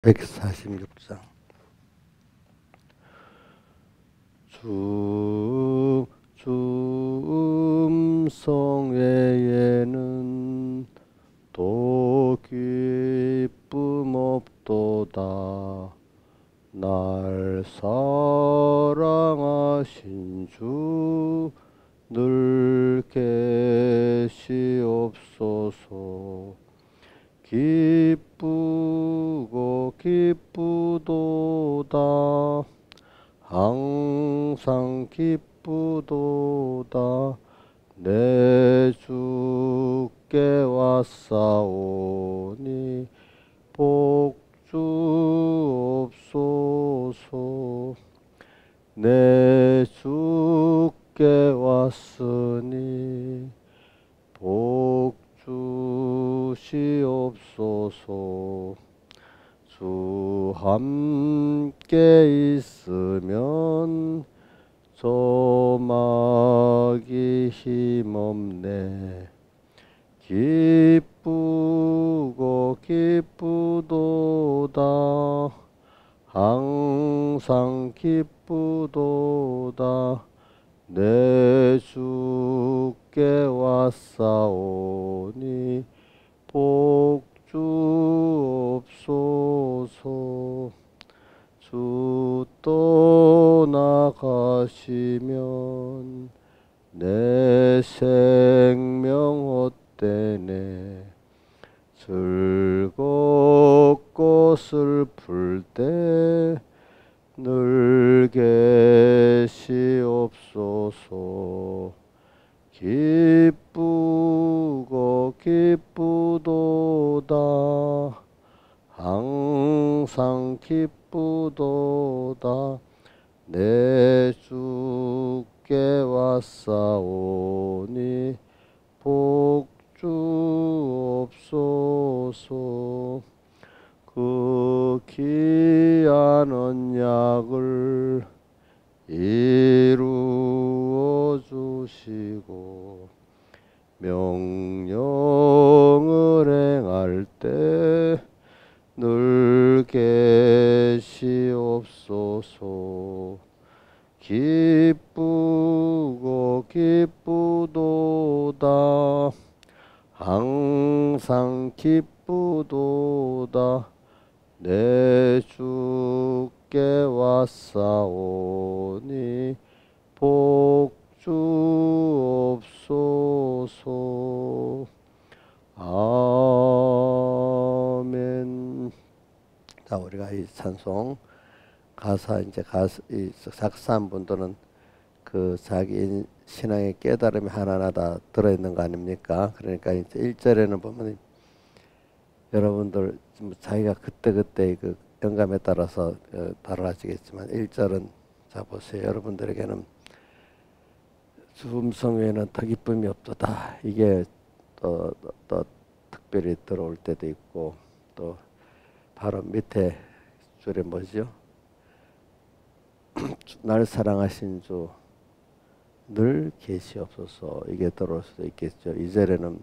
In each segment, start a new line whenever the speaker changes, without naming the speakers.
146장 주음성 외에는 또 기쁨 없도다. 날 사랑하신 주 늘 계시옵소서. 기쁘고 기쁘도다. 항상 기쁘도다. 내 주께 왔사오니 복주옵소서. 내 주께 왔으니 복주시옵소서. 주 함께 있으면 조막이 힘없네. 기쁘고 기쁘도다. 항상 기쁘도다. 내 주께 왔사오니 복주옵소서. 주 떠나가시면 내 생명 헛되네. 즐겁고 슬플 때 늘 계시옵소서. 기쁘고 기쁘도다. 항상 기쁘도다. 내 주께 왔사오니 복주옵소서. 그 귀한 언약을 이루어 주시고 명령을 행할 때 늘 계시옵소서. 기쁘고 기쁘도다. 항상 기쁘도다. 내 주께 왔사오니 복주옵소서. 아멘. 자, 우리가 이 찬송 가사 이 작사한 분들은 그 자기 신앙의 깨달음이 하나하나 다 들어있는 거 아닙니까? 그러니까 이제 1절에는 보면 여러분들 자기가 그때 그 영감에 따라서 달라지겠지만 1절은 자 보세요. 여러분들에게는 주 음성 외에는 더 기쁨이 없도다. 이게 또 특별히 들어올 때도 있고, 또 바로 밑에 줄에 뭐죠? 날 사랑하신 주 늘 계시옵소서. 이게 들어올 수도 있겠죠. 2절에는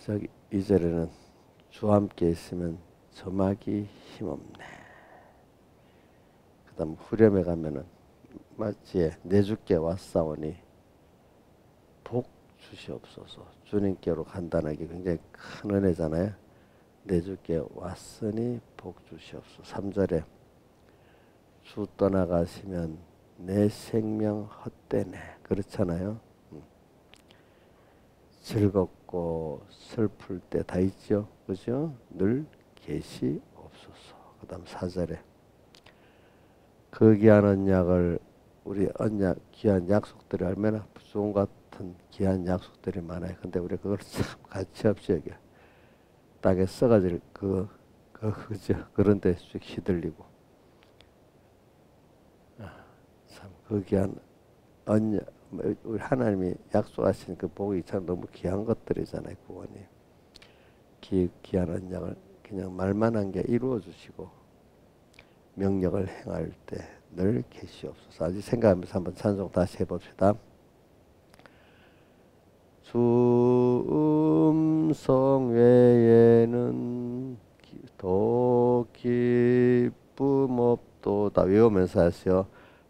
저기 2절에는 주와 함께 있으면 저막이 힘없네. 그 다음 후렴에 가면은 마치 내 주께 왔사오니 복 주시옵소서. 주님께로 간다는 게 굉장히 큰 은혜잖아요. 내 주께 왔으니 복 주시옵소서. 3절에 주 떠나가시면 내 생명 헛되네. 그렇잖아요. 즐겁고 슬플 때 다 있죠. 그죠? 늘 계시옵소서. 그 다음 4절에 그 귀한 언약을 우리 언약 귀한 약속들이 얼마나 부종 같은 귀한 약속들이 많아요. 근데 우리 그걸 참 가치 없이 여겨. 땅에 썩어질 그죠? 그런 데 쭉 휘둘리고. 참 그 귀한 언약, 우리 하나님이 약속하신 그 복이 참 너무 귀한 것들이잖아요. 구원이. 귀한 언약을 그냥 말만 한 게 이루어 주시고 명령을 행할 때 늘 계시옵소서. 아직 생각하면서 한번 찬송 다시 해봅시다. 주 음성 외에는 더 기쁨 없도다. 외우면서 하세요.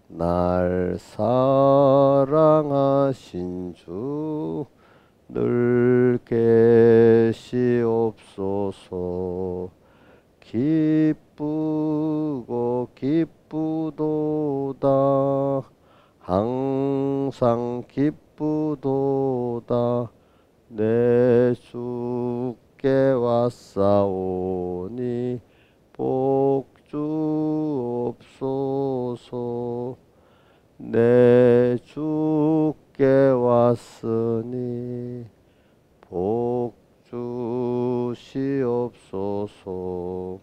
날 사랑하신 주 늘 계시옵소서. 기쁘고 기쁘도다. 항상 기쁘도다. 내 주께 왔사오니 복주옵소서. 내 주께 왔으니 복주시옵소서.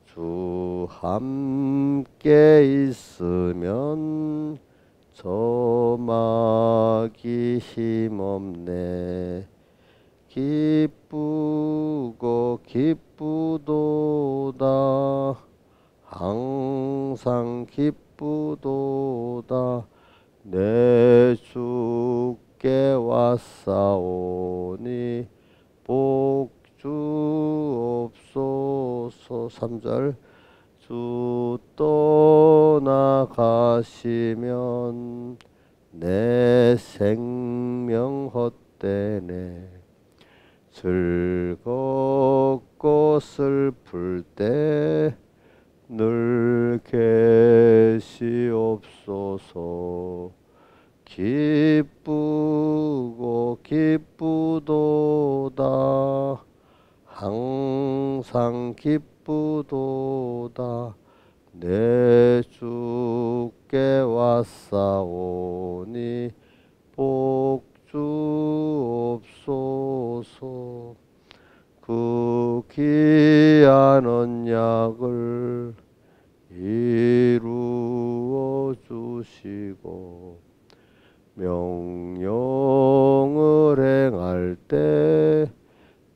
주 함께 있으면 저막이 힘없네. 기쁘고 기쁘도다. 항상 기쁘도다. 내 주께 왔사오니 복주옵소서. 3절 주 떠나가시면 내 생명 헛되네. 즐겁고 슬플 때 늘 계시옵소서. 기쁘고 기쁘도다. 항상 기쁘도다. 내 주께 왔사오니 복주옵소서. 그 귀한 언약을 이루어 주시고 명령을 행할 때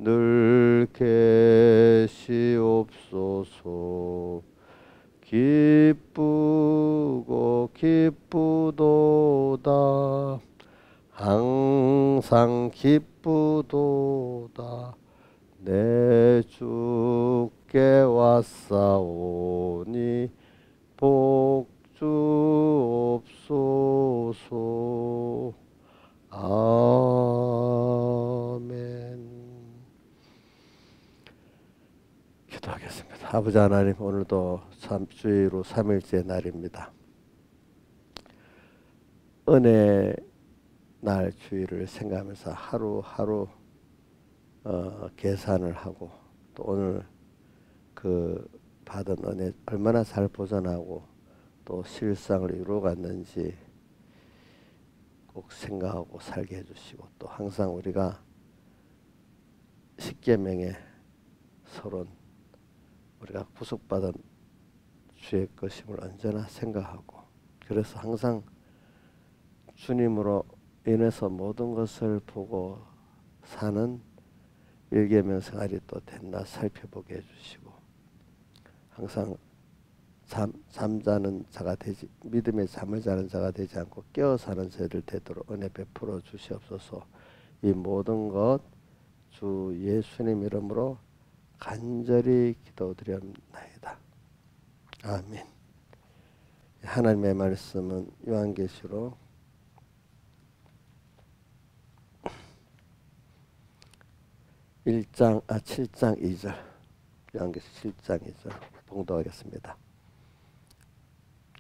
늘 계시옵소서. 기쁘고 기쁘도다. 항상 기쁘도다. 내 주께 왔사오니 복주옵소서. 아멘. 기도하겠습니다. 아버지 하나님, 오늘도 참 주의로 3일째 날입니다. 은혜 날 주의를 생각하면서 하루하루 계산을 하고, 또 오늘 그 받은 은혜 얼마나 잘 보존하고 또 실상을 이루어갔는지 꼭 생각하고 살게 해주시고, 또 항상 우리가 십계명의 서론, 우리가 구속받은 주의 것임을 언제나 생각하고, 그래서 항상 주님으로 인해서 모든 것을 보고 사는 일계명 생활이 또 됐나 살펴보게 해주시고, 항상 잠자는 자가 되지, 믿음의 잠을 자는 자가 되지 않고 깨어 사는 저희들 되도록 은혜 베풀어 주시옵소서. 이 모든 것 주 예수님 이름으로 간절히 기도드렸나이다. 아멘. 하나님의 말씀은 요한계시록 7장 2절, 요한계시록 7장 2절 봉독하겠습니다.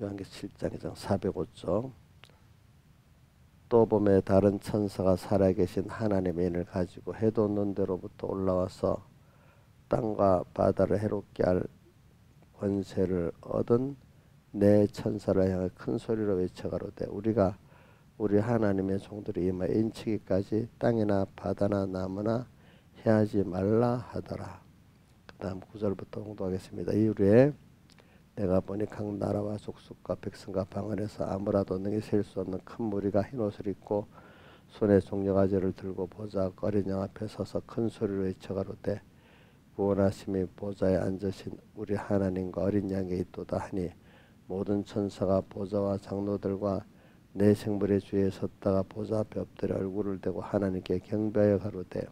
요한계시록 7장 2절 405쪽. 또 봄에 다른 천사가 살아계신 하나님의 인을 가지고 해도 없는 데로부터 올라와서 땅과 바다를 해롭게 할 권세를 얻은 네 천사를 향해 큰 소리로 외쳐가로되 우리가 우리 하나님의 종들이 임하 인치기까지 땅이나 바다나 나무나 해하지 말라 하더라. 그 다음 9절부터 공독하겠습니다. 이후에 내가 보니 각 나라와 족속과 백성과 방언에서 아무라도 능히 셀 수 없는 큰 무리가 흰옷을 입고 손에 종려가지를 들고 보좌 어린 양 앞에 서서 큰 소리로 외쳐가로되 구원하심이 보좌에 앉으신 우리 하나님과 어린 양에 있도다 하니, 모든 천사가 보좌와 장로들과 내 생물의 주위에 섰다가 보좌 앞에 엎드려 얼굴을 대고 하나님께 경배하여 가로되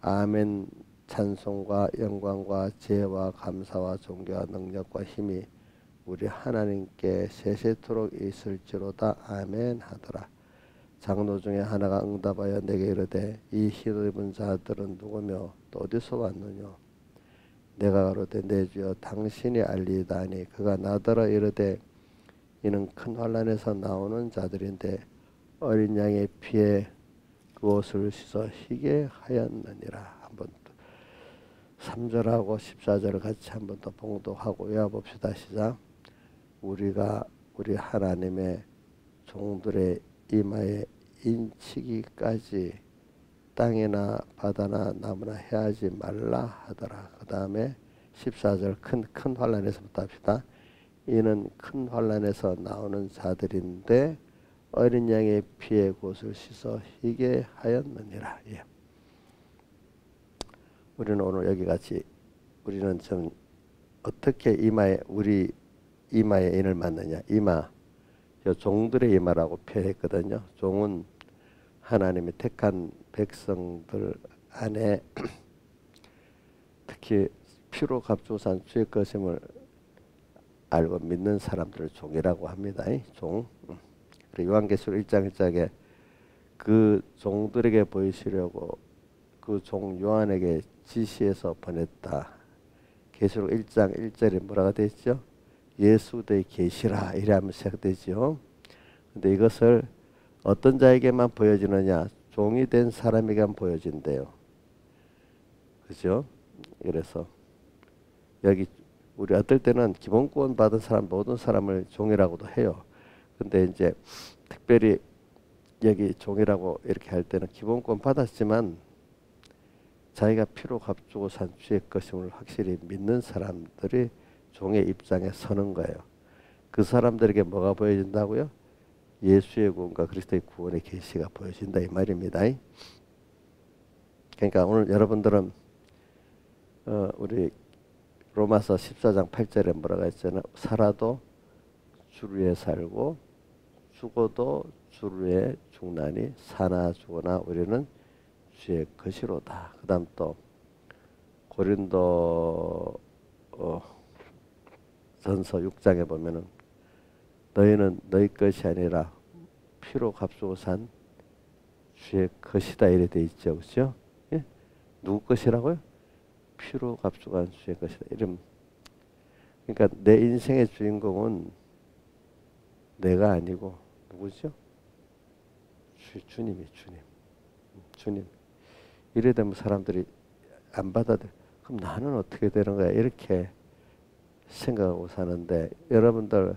아멘. 찬송과 영광과 지혜와 감사와 존귀와 능력과 힘이 우리 하나님께 세세토록 있을지로다. 아멘 하더라. 장로 중에 하나가 응답하여 내게 이르되 이 흰옷 입은 자들은 누구며 또 어디서 왔느냐. 내가 가로되 내 주여 당신이 알리다니. 그가 나더러 이르되 이는 큰 환난에서 나오는 자들인데 어린 양의 피에 그 옷을 씻어 희게 하였느니라. 한번 3절하고 14절을 같이 한번 더 봉독하고 외워봅시다. 시작. 우리가 우리 하나님의 종들의 이마에 인치기까지 땅이나 바다나 나무나 해하지 말라 하더라. 그 다음에 14절 큰 환난에서부터 합시다. 이는 큰 환난에서 나오는 자들인데 어린 양의 피에 곳을 씻어 희게 하였느니라. 예. 우리는 오늘 여기 같이 우리는 좀 어떻게 우리 이마에 인을 맞느냐. 이마, 종들의 이마라고 표현했거든요. 종은 하나님의 택한 백성들 안에 특히 피로 값주산 주의 것임을 알고 믿는 사람들을 종이라고 합니다. 종. 그리고 요한계시록 1장 1장에 그 종들에게 보이시려고 그 종 요한에게 지시해서 보냈다. 계시록 1장 1절에 뭐라고 되어 있죠? 예수의 계시라 이래 하면 시작되죠. 근데 이것을 어떤 자에게만 보여지느냐? 종이 된 사람에게만 보여진대요. 그죠? 그래서 여기 우리 어떨 때는 기본권 받은 사람 모든 사람을 종이라고도 해요. 근데 이제 특별히 여기 종이라고 이렇게 할 때는 기본권 받았지만 자기가 피로 값주고 산 주의 것임을 확실히 믿는 사람들이 종의 입장에 서는 거예요. 그 사람들에게 뭐가 보여진다고요? 예수의 구원과 그리스도의 구원의 계시가 보여진다 이 말입니다. 그러니까 오늘 여러분들은 우리 로마서 14장 8절에 뭐라고 했잖아요. 살아도 주를 위해 살고 죽어도 주를 위해 죽나니 사나 죽으나 우리는 주의 것이로다. 그 다음 또 고린도 전서 6장에 보면은 너희는 너희 것이 아니라 피로 값주고 산 주의 것이다 이래 돼 있죠. 그렇죠? 예? 누구 것이라고요? 피로 값주고 산 주의 것이다. 이름. 그러니까 내 인생의 주인공은 내가 아니고 누구죠? 주님이 주님. 이래 되면 사람들이 안 받아들여. 그럼 나는 어떻게 되는 거야? 이렇게 생각하고 사는데 여러분들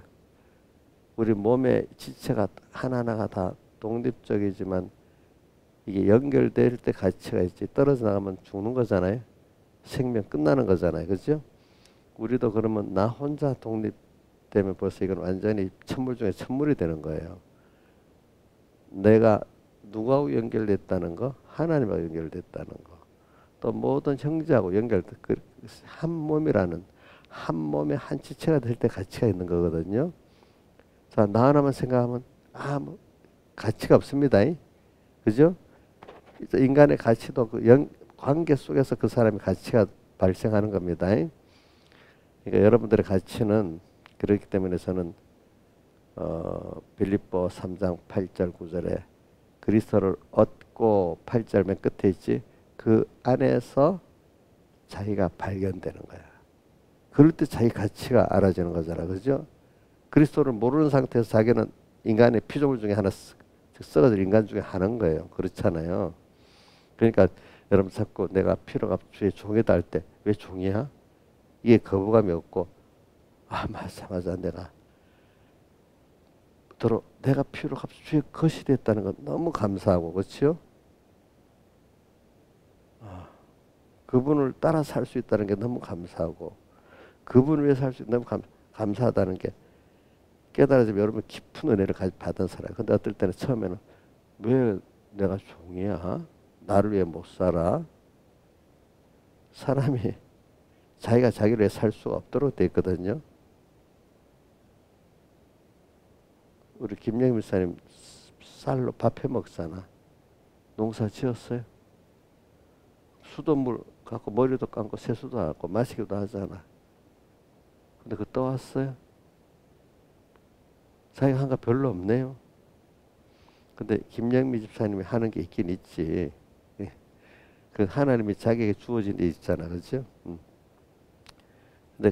우리 몸의 지체가 하나하나가 다 독립적이지만 이게 연결될 때 가치가 있지 떨어져 나가면 죽는 거잖아요. 생명 끝나는 거잖아요. 그죠? 우리도 그러면 나 혼자 독립되면 벌써 이건 완전히 천물 중에 천물이 되는 거예요. 내가 누구하고 연결됐다는 거? 하나님하고 연결됐다는 거. 또 모든 형제하고 연결된 한 몸이라는 한 몸의 한 지체가 될 때 가치가 있는 거거든요. 자, 나 하나만 생각하면 아무 가치가 없습니다. 그죠? 인간의 가치도 그 관계 속에서 그 사람의 가치가 발생하는 겁니다. 그러니까 여러분들의 가치는 그렇기 때문에 저는 빌립보 3장 8절 9절에 그리스도를 얻고 8절 맨 끝에 있지 그 안에서 자기가 발견되는 거야. 그럴 때 자기 가치가 알아지는 거잖아. 그죠? 그리스도를 모르는 상태에서 자기는 인간의 피조물 중에 하나 썩어질 인간 중에 하나인 거예요. 그렇잖아요. 그러니까 여러분 자꾸 내가 피로가 주의 종이다 할 때 왜 종이야? 이게 거부감이 없고 맞아 내가 피로가 주의 것이 됐다는 건 너무 감사하고 그렇죠? 그분을 따라 살 수 있다는 게 너무 감사하고 그분을 위해 살 수 너무 감사하다는 게 깨달아지면 여러분 깊은 은혜를 받은 사람. 근데 어떨 때는 처음에는 왜 내가 종이야? 나를 위해 못 살아? 사람이 자기가 자기를 위해 살 수가 없도록 돼 있거든요. 우리 김영희 목사님 쌀로 밥 해 먹잖아. 농사 지었어요? 수돗물 갖고 머리도 감고 세수도 하고 마시기도 하잖아. 근데 그 떠왔어요? 자기가 한 거 별로 없네요. 근데 김영미 집사님이 하는 게 있긴 있지. 예. 그 하나님이 자기에게 주어진 일 있잖아, 그렇죠? 근데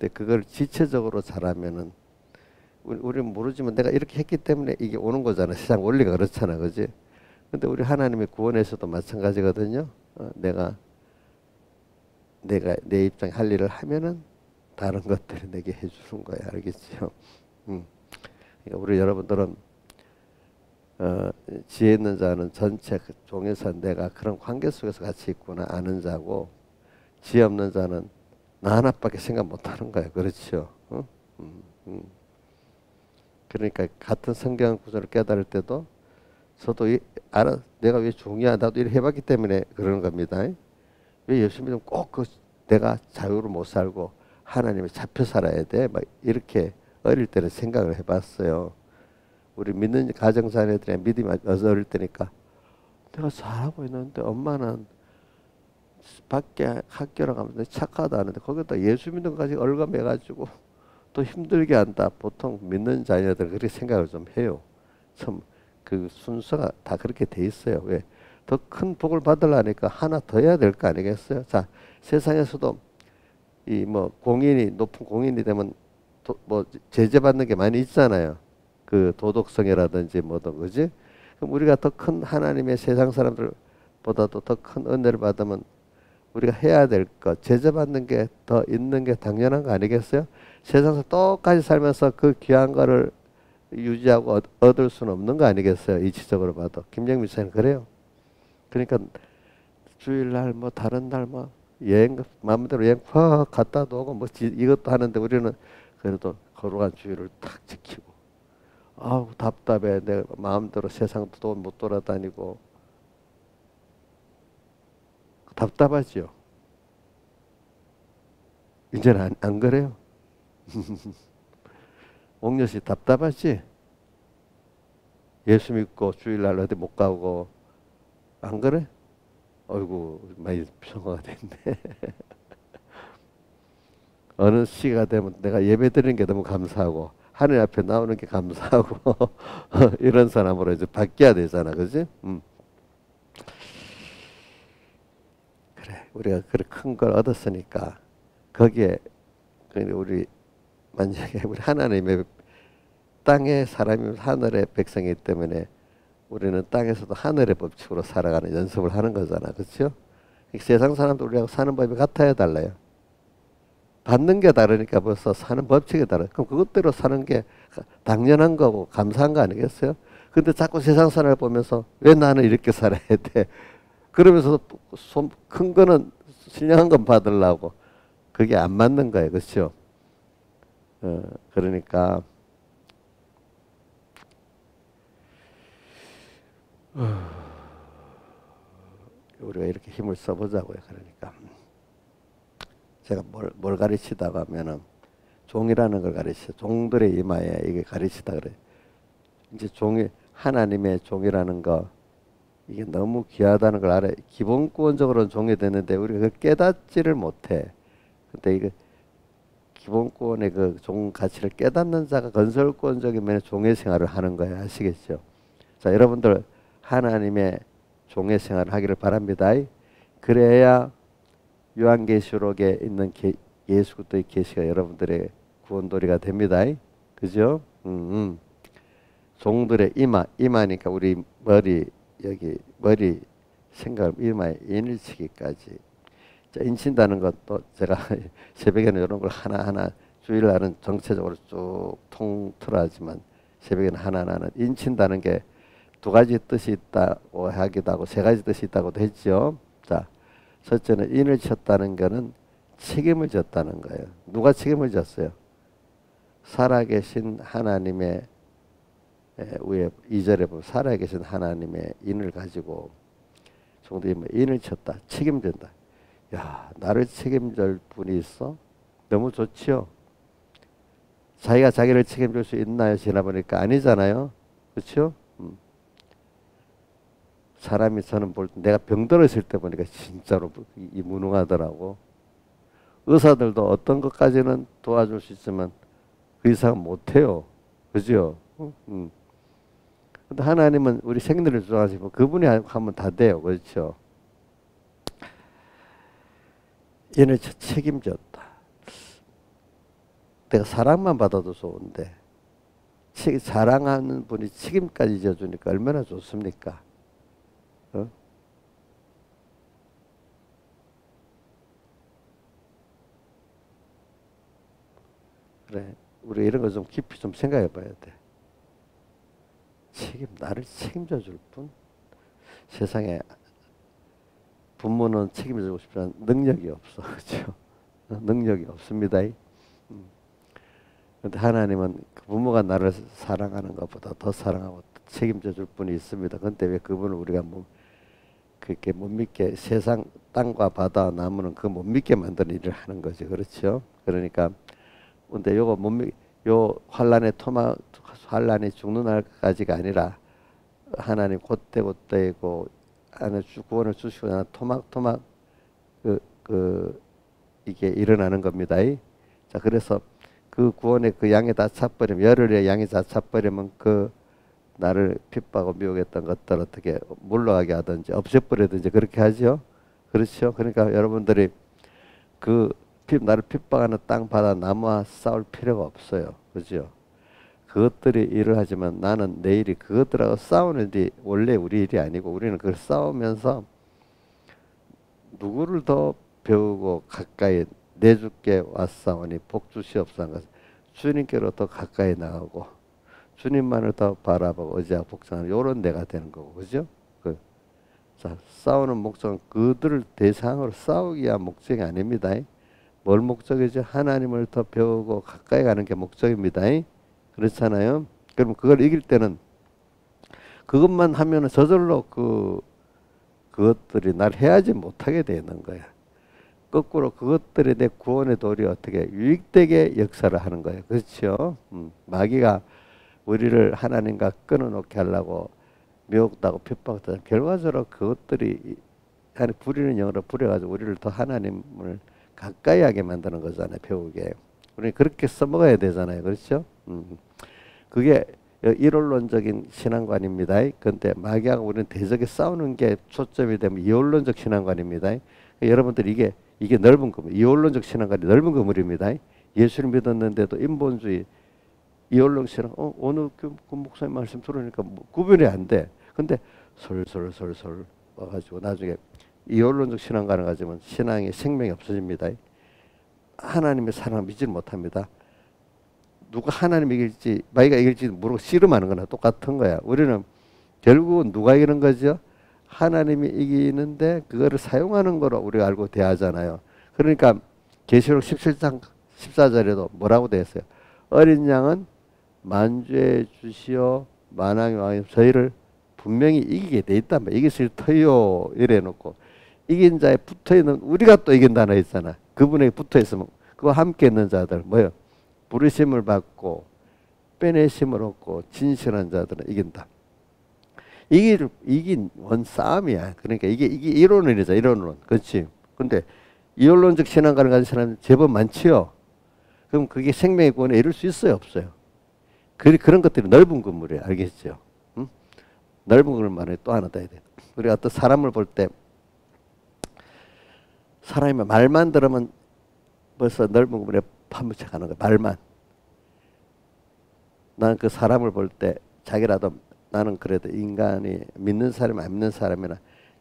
그걸 지체적으로 잘하면은 우리는 모르지만 내가 이렇게 했기 때문에 이게 오는 거잖아. 세상 원리가 그렇잖아, 그지? 근데 우리 하나님의 구원에서도 마찬가지거든요. 내가 내 입장에 할 일을 하면은 다른 것들을 내게 해주는 거야, 알겠죠? 음. 그러니까 우리 여러분들은 지혜 있는 자는 전체 그 종에서 내가 그런 관계 속에서 같이 있구나 아는 자고, 지혜 없는 자는 나 하나밖에 생각 못하는 거야, 그렇죠? 응? 음, 음. 그러니까 같은 성경 구절을 깨달을 때도 저도 알아, 내가 왜 종이야, 나도 이렇게 해봤기 때문에 그러는 겁니다. 왜 예수 믿으면 꼭 내가 자유로 못 살고 하나님에 잡혀 살아야 돼, 막 이렇게 어릴 때는 생각을 해봤어요. 우리 믿는 가정자녀들의 믿음이 어릴 때니까 내가 잘하고 있는데 엄마는 밖에 학교를 가면 착하다 하는데 거기다 예수 믿는 것까지 얼감해가지고 또 힘들게 한다. 보통 믿는 자녀들 그렇게 생각을 좀 해요. 참 그 순서가 다 그렇게 돼 있어요. 왜? 더 큰 복을 받으려니까 하나 더 해야 될 거 아니겠어요? 자, 세상에서도 이 뭐 공인이 높은 공인이 되면 뭐 제재받는 게 많이 있잖아요. 그 도덕성이라든지 뭐든 그지? 그럼 우리가 더 큰 하나님의 세상 사람들보다도 더 큰 은혜를 받으면 우리가 해야 될 것, 제재받는 게 더 있는 게 당연한 거 아니겠어요? 세상에서 똑같이 살면서 그 귀한 거를 유지하고 얻을 수는 없는 거 아니겠어요? 이치적으로 봐도. 김영민 씨는 그래요. 그러니까 주일날 뭐 다른 날 뭐 여행 마음대로 여행 확 갔다 오고 뭐 이것도 하는데 우리는 그래도 거룩한 주일을 탁 지키고, 아우 답답해. 내 마음대로 세상도 못 돌아다니고 답답하지요. 이제는 안 그래요? 옥녀 씨 답답하지? 예수 믿고 주일날 어디 못 가고 안 그래? 어이구 많이 평화가 됐네. 어느 시가 되면 내가 예배 드리는 게 너무 감사하고 하늘 앞에 나오는 게 감사하고 이런 사람으로 이제 바뀌어야 되잖아, 그지? 그래, 우리가 그렇게 큰 걸 얻었으니까 거기에 우리 만약에 우리 하나님의 땅의 사람이면 하늘의 백성이기 때문에 우리는 땅에서도 하늘의 법칙으로 살아가는 연습을 하는 거잖아, 그렇죠? 세상 사람도 우리하고 사는 법이 같아야 달라요. 받는 게 다르니까 벌써 사는 법칙이 다르. 그럼 그것대로 사는 게 당연한 거고 감사한 거 아니겠어요? 근데 자꾸 세상 사람을 보면서 왜 나는 이렇게 살아야 돼? 그러면서 큰 거는 신령한 건 받으려고 그게 안 맞는 거예요, 그렇죠? 그러니까 우리가 이렇게 힘을 써보자고요. 그러니까 제가 뭘 가르치다가 하면은 종이라는 걸 가르쳐. 종들의 이마에 이게 가르치다 그래. 이제 종이 하나님의 종이라는 거 이게 너무 귀하다는 걸 알아요. 기본권적으로는 종이 되는데 우리가 그걸 깨닫지를 못해. 근데 이거 기본권의 그 종 가치를 깨닫는 자가 건설권적인 면에 종의 생활을 하는 거예요. 아시겠죠? 자, 여러분들 하나님의 종의 생활을 하기를 바랍니다. 그래야 요한계시록에 있는 예수 그리스도의 계시가 여러분들의 구원도리가 됩니다. 그죠? 종들의 이마니까 우리 머리 여기 머리 생각을 이마에 인을 치기까지. 자, 인친다는 것도 제가 새벽에는 이런 걸 하나하나 주일날은 정체적으로 쭉 통틀어하지만 새벽에는 하나하나는 인친다는 게 두 가지 뜻이 있다고 하기도 하고 세 가지 뜻이 있다고도 했죠. 자, 첫째는 인을 쳤다는 것은 책임을 졌다는 거예요. 누가 책임을 졌어요? 살아계신 하나님의 위에 2절에 보면 살아계신 하나님의 인을 가지고 종들이 인을 쳤다. 책임진다. 야, 나를 책임질 분이 있어? 너무 좋지요. 자기가 자기를 책임질 수 있나요? 지나보니까 아니잖아요. 그렇죠? 사람이 저는 볼 때 내가 병들었을 때 보니까 진짜로 이 무능하더라고. 의사들도 어떤 것까지는 도와줄 수 있지만 그 이상은 못해요. 그죠? 근데 하나님은 우리 생리를 주장하시고 그분이 하면 다 돼요. 그렇죠? 얘는 책임졌다. 내가 사랑만 받아도 좋은데 사랑하는 분이 책임까지 져주니까 얼마나 좋습니까? 어? 그래, 우리 이런 거 좀 깊이 좀 생각해 봐야 돼. 나를 책임져 줄 분? 세상에 부모는 책임져주고 싶지만 능력이 없어. 그렇죠? 능력이 없습니다. 근데 하나님은 그 부모가 나를 사랑하는 것보다 더 사랑하고 책임져 줄 분이 있습니다. 근데 왜 그분을 우리가 그렇게 못 믿게 세상 땅과 바다 나무는 그 못 믿게 만드는 일을 하는 거죠. 그렇죠? 그러니까 근데 요거 요 환란이 죽는 날까지가 아니라 하나님 곧대고 안에 구원을 주시고 나서 토막토막 이게 일어나는 겁니다. 자, 그래서 그 구원의 그 양이 다 차버리면 열흘의 양이 다 차버리면 그 나를 핍박하고 미혹했던 것들 어떻게 물러가게 하든지 없애버리든지 그렇게 하죠. 그렇죠. 그러니까 여러분들이 나를 핍박하는 땅 바다 나무와 싸울 필요가 없어요. 그죠? 그것들이 일을 하지만 나는 내일이 그것들하고 싸우는 일이 원래 우리 일이 아니고 우리는 그걸 싸우면서 누구를 더 배우고 가까이 내주께 왔사오니 복 주시옵소서. 주님께로 더 가까이 나가고 주님만을 더 바라보고 의지하고 복종하는 이런 내가 되는 거고, 그죠? 자, 싸우는 목적은 그들을 대상으로 싸우기 위한 목적이 아닙니다. 뭘 목적이죠? 하나님을 더 배우고 가까이 가는 게 목적입니다. 그렇잖아요. 그럼 그걸 이길 때는 그것만 하면은 저절로 그것들이 날 해하지 못하게 되는 거야. 거꾸로 그것들이 내 구원의 도리 어떻게 유익되게 역사를 하는 거예요. 그렇죠? 마귀가 우리를 하나님과 끊어놓게 하려고 미혹하고 핍박하다 결과적으로 그것들이 부리는 영으로 부려가지고 우리를 더 하나님을 가까이 하게 만드는 거잖아요. 배우게. 우리 그렇게 써먹어야 되잖아요. 그렇죠? 그게 일원론적인 신앙관입니다. 그런데 마귀하고 우리는 대적에 싸우는 게 초점이 되면 이원론적 신앙관입니다. 여러분들 이게 넓은 그물, 이원론적 신앙관이 넓은 그물입니다. 예수를 믿었는데도 인본주의, 이원론 신앙, 어느 그 목사님 말씀 들으니까 구별이 안 돼. 근데 솔솔 와가지고 나중에 이원론적 신앙관을 가지면 신앙의 생명이 없어집니다. 하나님의 사랑을 믿지 못합니다. 누가 하나님 이길지 마귀가 이길지 모르고 씨름하는 거나 똑같은 거야. 우리는 결국은 누가 이기는 거죠? 하나님이 이기는데 그거를 사용하는 거로 우리가 알고 대하잖아요. 그러니까 계시록 17장 14절에도 뭐라고 되어 있어요? 어린 양은 만주에 주시어 만왕의 왕이 저희를 분명히 이기게 돼 있단 말이야. 이길 터요 이래 놓고 이긴 자에 붙어 있는 우리가 또 이긴다는 있잖아. 그분에게 붙어 있으면 그거 함께 있는 자들 뭐요? 부르심을 받고 빼내심을 얻고 진실한 자들은 이긴다. 이긴 원 싸움이야. 그러니까 이게 이론론이죠. 이론론. 그렇지. 근데 이론론적 신앙관을 가진 사람이 제법 많지요. 그럼 그게 생명의 구원에 이룰 수 있어요? 없어요? 그런 것들이 넓은 건물이에요. 알겠죠? 응? 넓은 건물 말에 또 하나 더 해야 돼. 우리가 어떤 사람을 볼 때 사람이 말만 들으면 벌써 넓은 건물에 파묻혀 가는 거야. 말만. 나는 그 사람을 볼 때 자기라도 나는 그래도 인간이 믿는 사람이 안 믿는 사람이나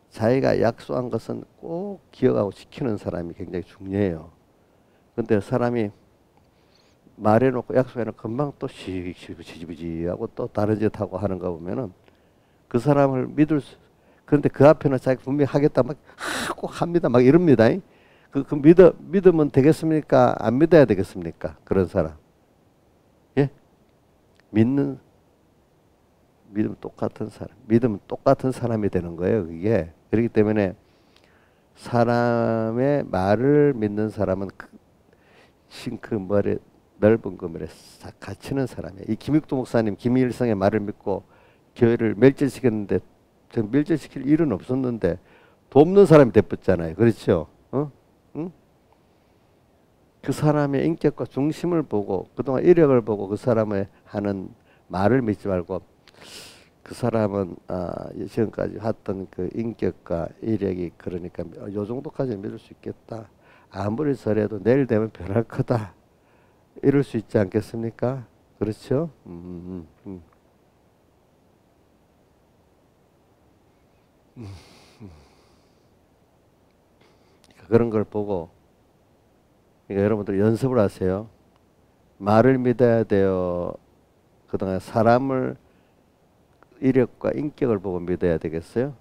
자기가 약속한 것은 꼭 기억하고 지키는 사람이 굉장히 중요해요. 근데 사람이 말해놓고 약속해놓고 금방 또 지지부지 하고 또 다른 짓 하고 하는 거 보면은 그 사람을 그런데 그 앞에는 자기 분명히 하겠다 막 하고 합니다. 막 이럽니다. 믿으면 되겠습니까? 안 믿어야 되겠습니까? 그런 사람. 예? 믿으면 똑같은 사람이 되는 거예요. 그게. 그렇기 때문에 사람의 말을 믿는 사람은 싱크 머리 넓은 그물에 싹 갇히는 사람이에요. 이 김육도 목사님 김일성의 말을 믿고 교회를 멸절시켰는데 밀접시킬 일은 없었는데 돕는 사람이 돼버렸잖아요. 그렇죠? 응? 그 사람의 인격과 중심을 보고 그동안 이력을 보고 그 사람의 하는 말을 믿지 말고 그 사람은 지금까지 했던 그 인격과 이력이 그러니까 요 정도까지 믿을 수 있겠다. 아무리 저래도 내일 되면 변할 거다. 이럴 수 있지 않겠습니까? 그렇죠? 그런 걸 보고 그러니까 여러분들 연습을 하세요. 말을 믿어야 돼요. 그동안 사람을 이력과 인격을 보고 믿어야 되겠어요?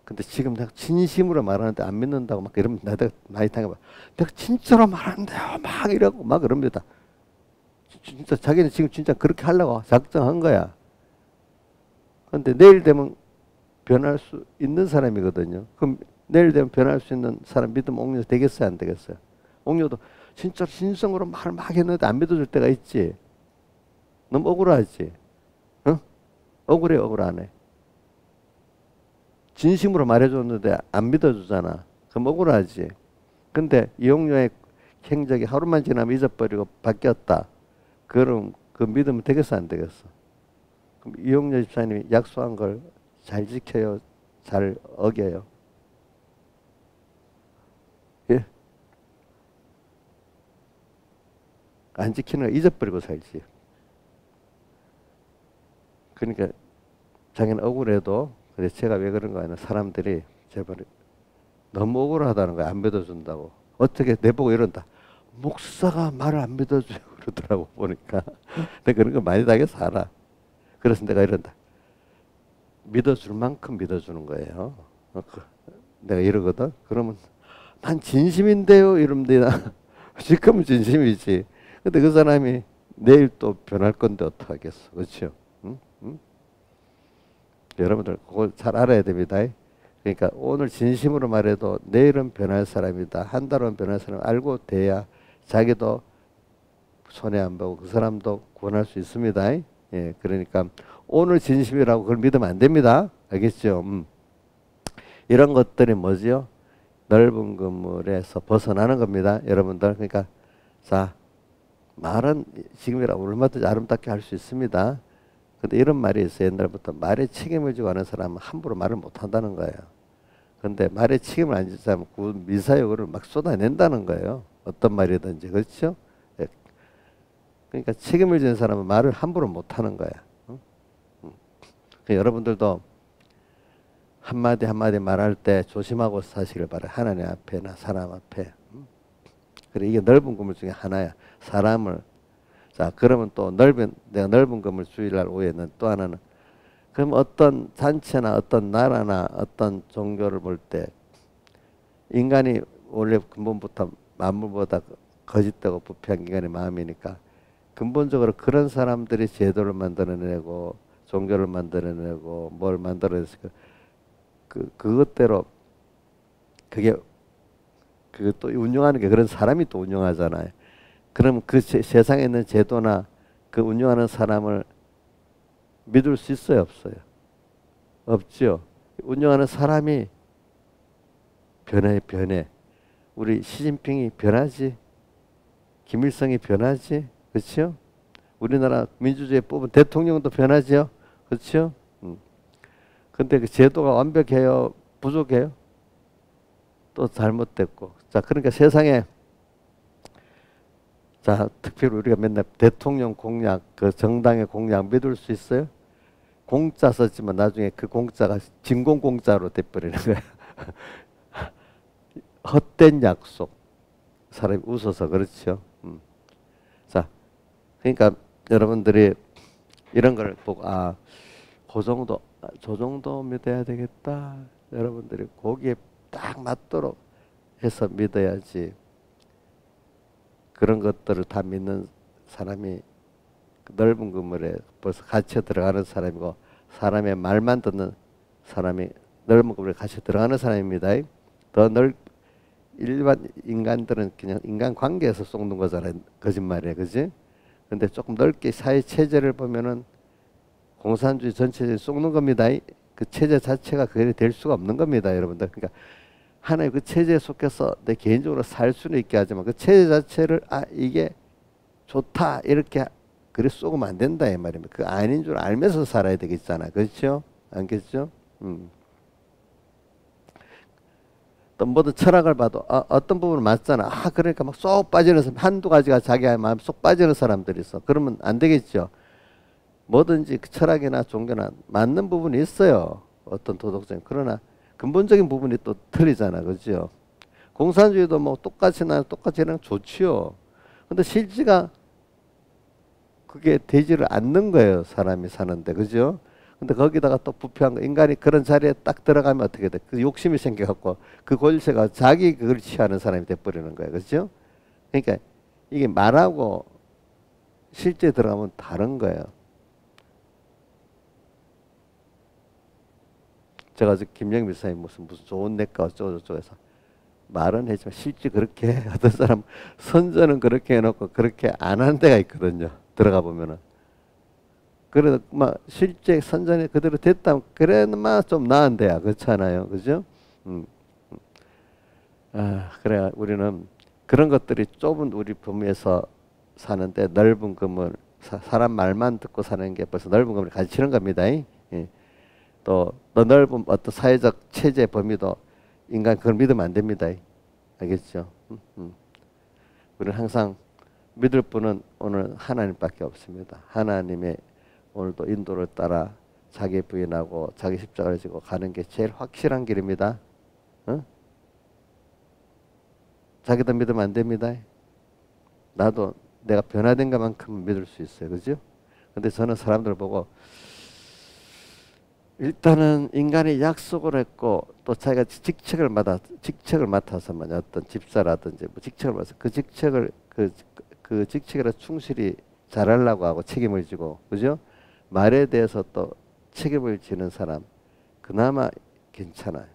근데 지금 내가 진심으로 말하는데 안 믿는다고 막 이러면 내가 많이 당해봐. 내가 진짜로 말하는데요. 막 이러고 막 그럽니다. 진짜 자기는 지금 진짜 그렇게 하려고 작정한 거야. 근데 내일 되면 변할 수 있는 사람이거든요. 그럼 내일 되면 변할 수 있는 사람 믿으면 옥녀 되겠어요? 안 되겠어요? 옥녀도 진짜 진성으로 말 막 했는데 안 믿어줄 때가 있지. 너무 억울하지. 응? 억울해 억울하네. 진심으로 말해줬는데 안 믿어주잖아. 그럼 억울하지. 근데 이용료의 행적이 하루만 지나면 잊어버리고 바뀌었다. 그럼 그 믿으면 되겠어 안 되겠어? 그럼 이용료 집사님이 약속한 걸 잘 지켜요? 잘 어겨요? 예? 안 지키는 거 잊어버리고 살지. 그러니까 자기는 억울해도 그래 제가 왜 그런가 하면 사람들이 제발 너무 억울하다는 거야. 안 믿어준다고. 어떻게 내보고 이런다. 목사가 말을 안 믿어줘요. 그러더라고 보니까. 내가 그런 거 많이 당해서 알아. 그래서 내가 이런다. 믿어줄 만큼 믿어주는 거예요. 내가 이러거든. 그러면 난 진심인데요. 이러면 되나. 지금은 진심이지. 근데 그 사람이 내일 또 변할 건데 어떡하겠어. 그렇죠? 응? 응? 여러분들 그걸 잘 알아야 됩니다. 그러니까 오늘 진심으로 말해도 내일은 변할 사람이다. 한 달 후는 변할 사람 알고 돼야 자기도 손해 안 보고 그 사람도 구원할 수 있습니다. 예, 그러니까 오늘 진심이라고 그걸 믿으면 안 됩니다. 알겠죠? 이런 것들이 뭐지요? 넓은 건물에서 벗어나는 겁니다. 여러분들. 그러니까 자 말은 지금이라고 얼마든지 아름답게 할 수 있습니다. 근데 이런 말이 있어요. 옛날부터 말에 책임을 지고 하는 사람은 함부로 말을 못 한다는 거예요. 근데 말에 책임을 안 지자면 그 미사여구를 막 쏟아낸다는 거예요. 어떤 말이든지. 그렇죠? 예. 그러니까 책임을 지는 사람은 말을 함부로 못 하는 거야. 여러분들도 한마디 한마디 말할 때 조심하고 사시길 바라요. 하나님 앞에나 사람 앞에. 그래 이게 넓은 건물 중에 하나야. 사람을 자 그러면 또 내가 넓은 건물 주일날 오후에는 또 하나는 그럼 어떤 단체나 어떤 나라나 어떤 종교를 볼 때 인간이 원래 근본부터 만물보다 거짓되고 부패한 인간의 마음이니까 근본적으로 그런 사람들이 제도를 만들어내고 종교를 만들어내고 뭘 만들어내서 그것대로 그또 운영하는 게 그런 사람이 또 운영하잖아요. 그럼 그 세상에 있는 제도나 그 운영하는 사람을 믿을 수 있어요, 없어요? 없죠. 운영하는 사람이 변해. 우리 시진핑이 변하지. 김일성이 변하지. 그렇죠? 우리나라 민주주의에 뽑은 대통령도 변하죠. 그렇죠? 근데 그 제도가 완벽해요? 부족해요? 또 잘못됐고. 자, 그러니까 세상에 자, 특별히 우리가 맨날 대통령 공약, 그 정당의 공약 믿을 수 있어요? 공짜 썼지만 나중에 그 공짜가 진공 공짜로 돼버리는 거야. 헛된 약속. 사람이 웃어서 그렇죠. 자, 그러니까 여러분들이 이런 걸 보고 저 정도 믿어야 되겠다. 여러분들이 거기에 딱 맞도록 해서 믿어야지. 그런 것들을 다 믿는 사람이 넓은 건물에 벌써 갇혀 들어가는 사람이고 사람의 말만 듣는 사람이 넓은 건물에 갇혀 들어가는 사람입니다. 일반 인간들은 그냥 인간 관계에서 속는 거잖아요. 거짓말이에요. 그지? 근데 조금 넓게 사회 체제를 보면은 공산주의 전체적인 속는 겁니다. 그 체제 자체가 그게 될 수가 없는 겁니다, 여러분들. 그러니까 하나의 그 체제에 속해서 내 개인적으로 살 수는 있게 하지만 그 체제 자체를 이게 좋다 이렇게 그래 쏘면 안 된다 이 말입니다. 그 아닌 줄 알면서 살아야 되겠잖아, 그렇죠? 알겠죠? 또 모든 철학을 봐도 어떤 부분은 맞잖아. 그러니까 막 쏙 빠지는 사람, 한두 가지가 자기 마음 쏙 빠지는 사람들이 있어. 그러면 안 되겠죠. 뭐든지 그 철학이나 종교나 맞는 부분이 있어요. 어떤 도덕적인. 그러나 근본적인 부분이 또 틀리잖아. 그죠? 공산주의도 뭐 똑같이 그냥 좋지요. 근데 실제가 그게 되지를 않는 거예요. 사람이 사는데. 그죠? 근데 거기다가 또 부패한 거. 인간이 그런 자리에 딱 들어가면 어떻게 돼? 그 욕심이 생겨갖고 그 권세가 자기 그걸 취하는 사람이 돼버리는 거예요. 그죠? 그러니까 이게 말하고 실제 들어가면 다른 거예요. 제가 김영미 목사님 무슨 좋은 내과 어쩌고저쩌고 해서 말은 했지만 실제 그렇게 어떤 사람 선전은 그렇게 해놓고 그렇게 안 하는 데가 있거든요. 들어가 보면은. 그래도 막 실제 선전이 그대로 됐다면 그래만 좀 나은데야. 그렇잖아요. 그죠? 그래 우리는 그런 것들이 좁은 우리 범위에서 사는데 넓은 그물 사람 말만 듣고 사는 게 벌써 넓은 그물을 가르치는 겁니다. 예. 또 넓은 어떤 사회적 체제 범위도 인간 그걸 믿으면 안 됩니다. 알겠죠? 우리는 항상 믿을 분은 오늘 하나님밖에 없습니다. 하나님의 오늘도 인도를 따라 자기 부인하고 자기 십자가를 지고 가는 게 제일 확실한 길입니다. 자기도 믿으면 안 됩니다. 나도 내가 변화된 것만큼 믿을 수 있어요. 그죠? 근데 저는 사람들 보고 일단은 인간이 약속을 했고 또 자기가 직책을 맡아서 어떤 집사라든지 뭐 직책을 맡아서 그 직책을 그 직책에 충실히 잘하려고 하고 책임을 지고 그죠? 말에 대해서 또 책임을 지는 사람 그나마 괜찮아요.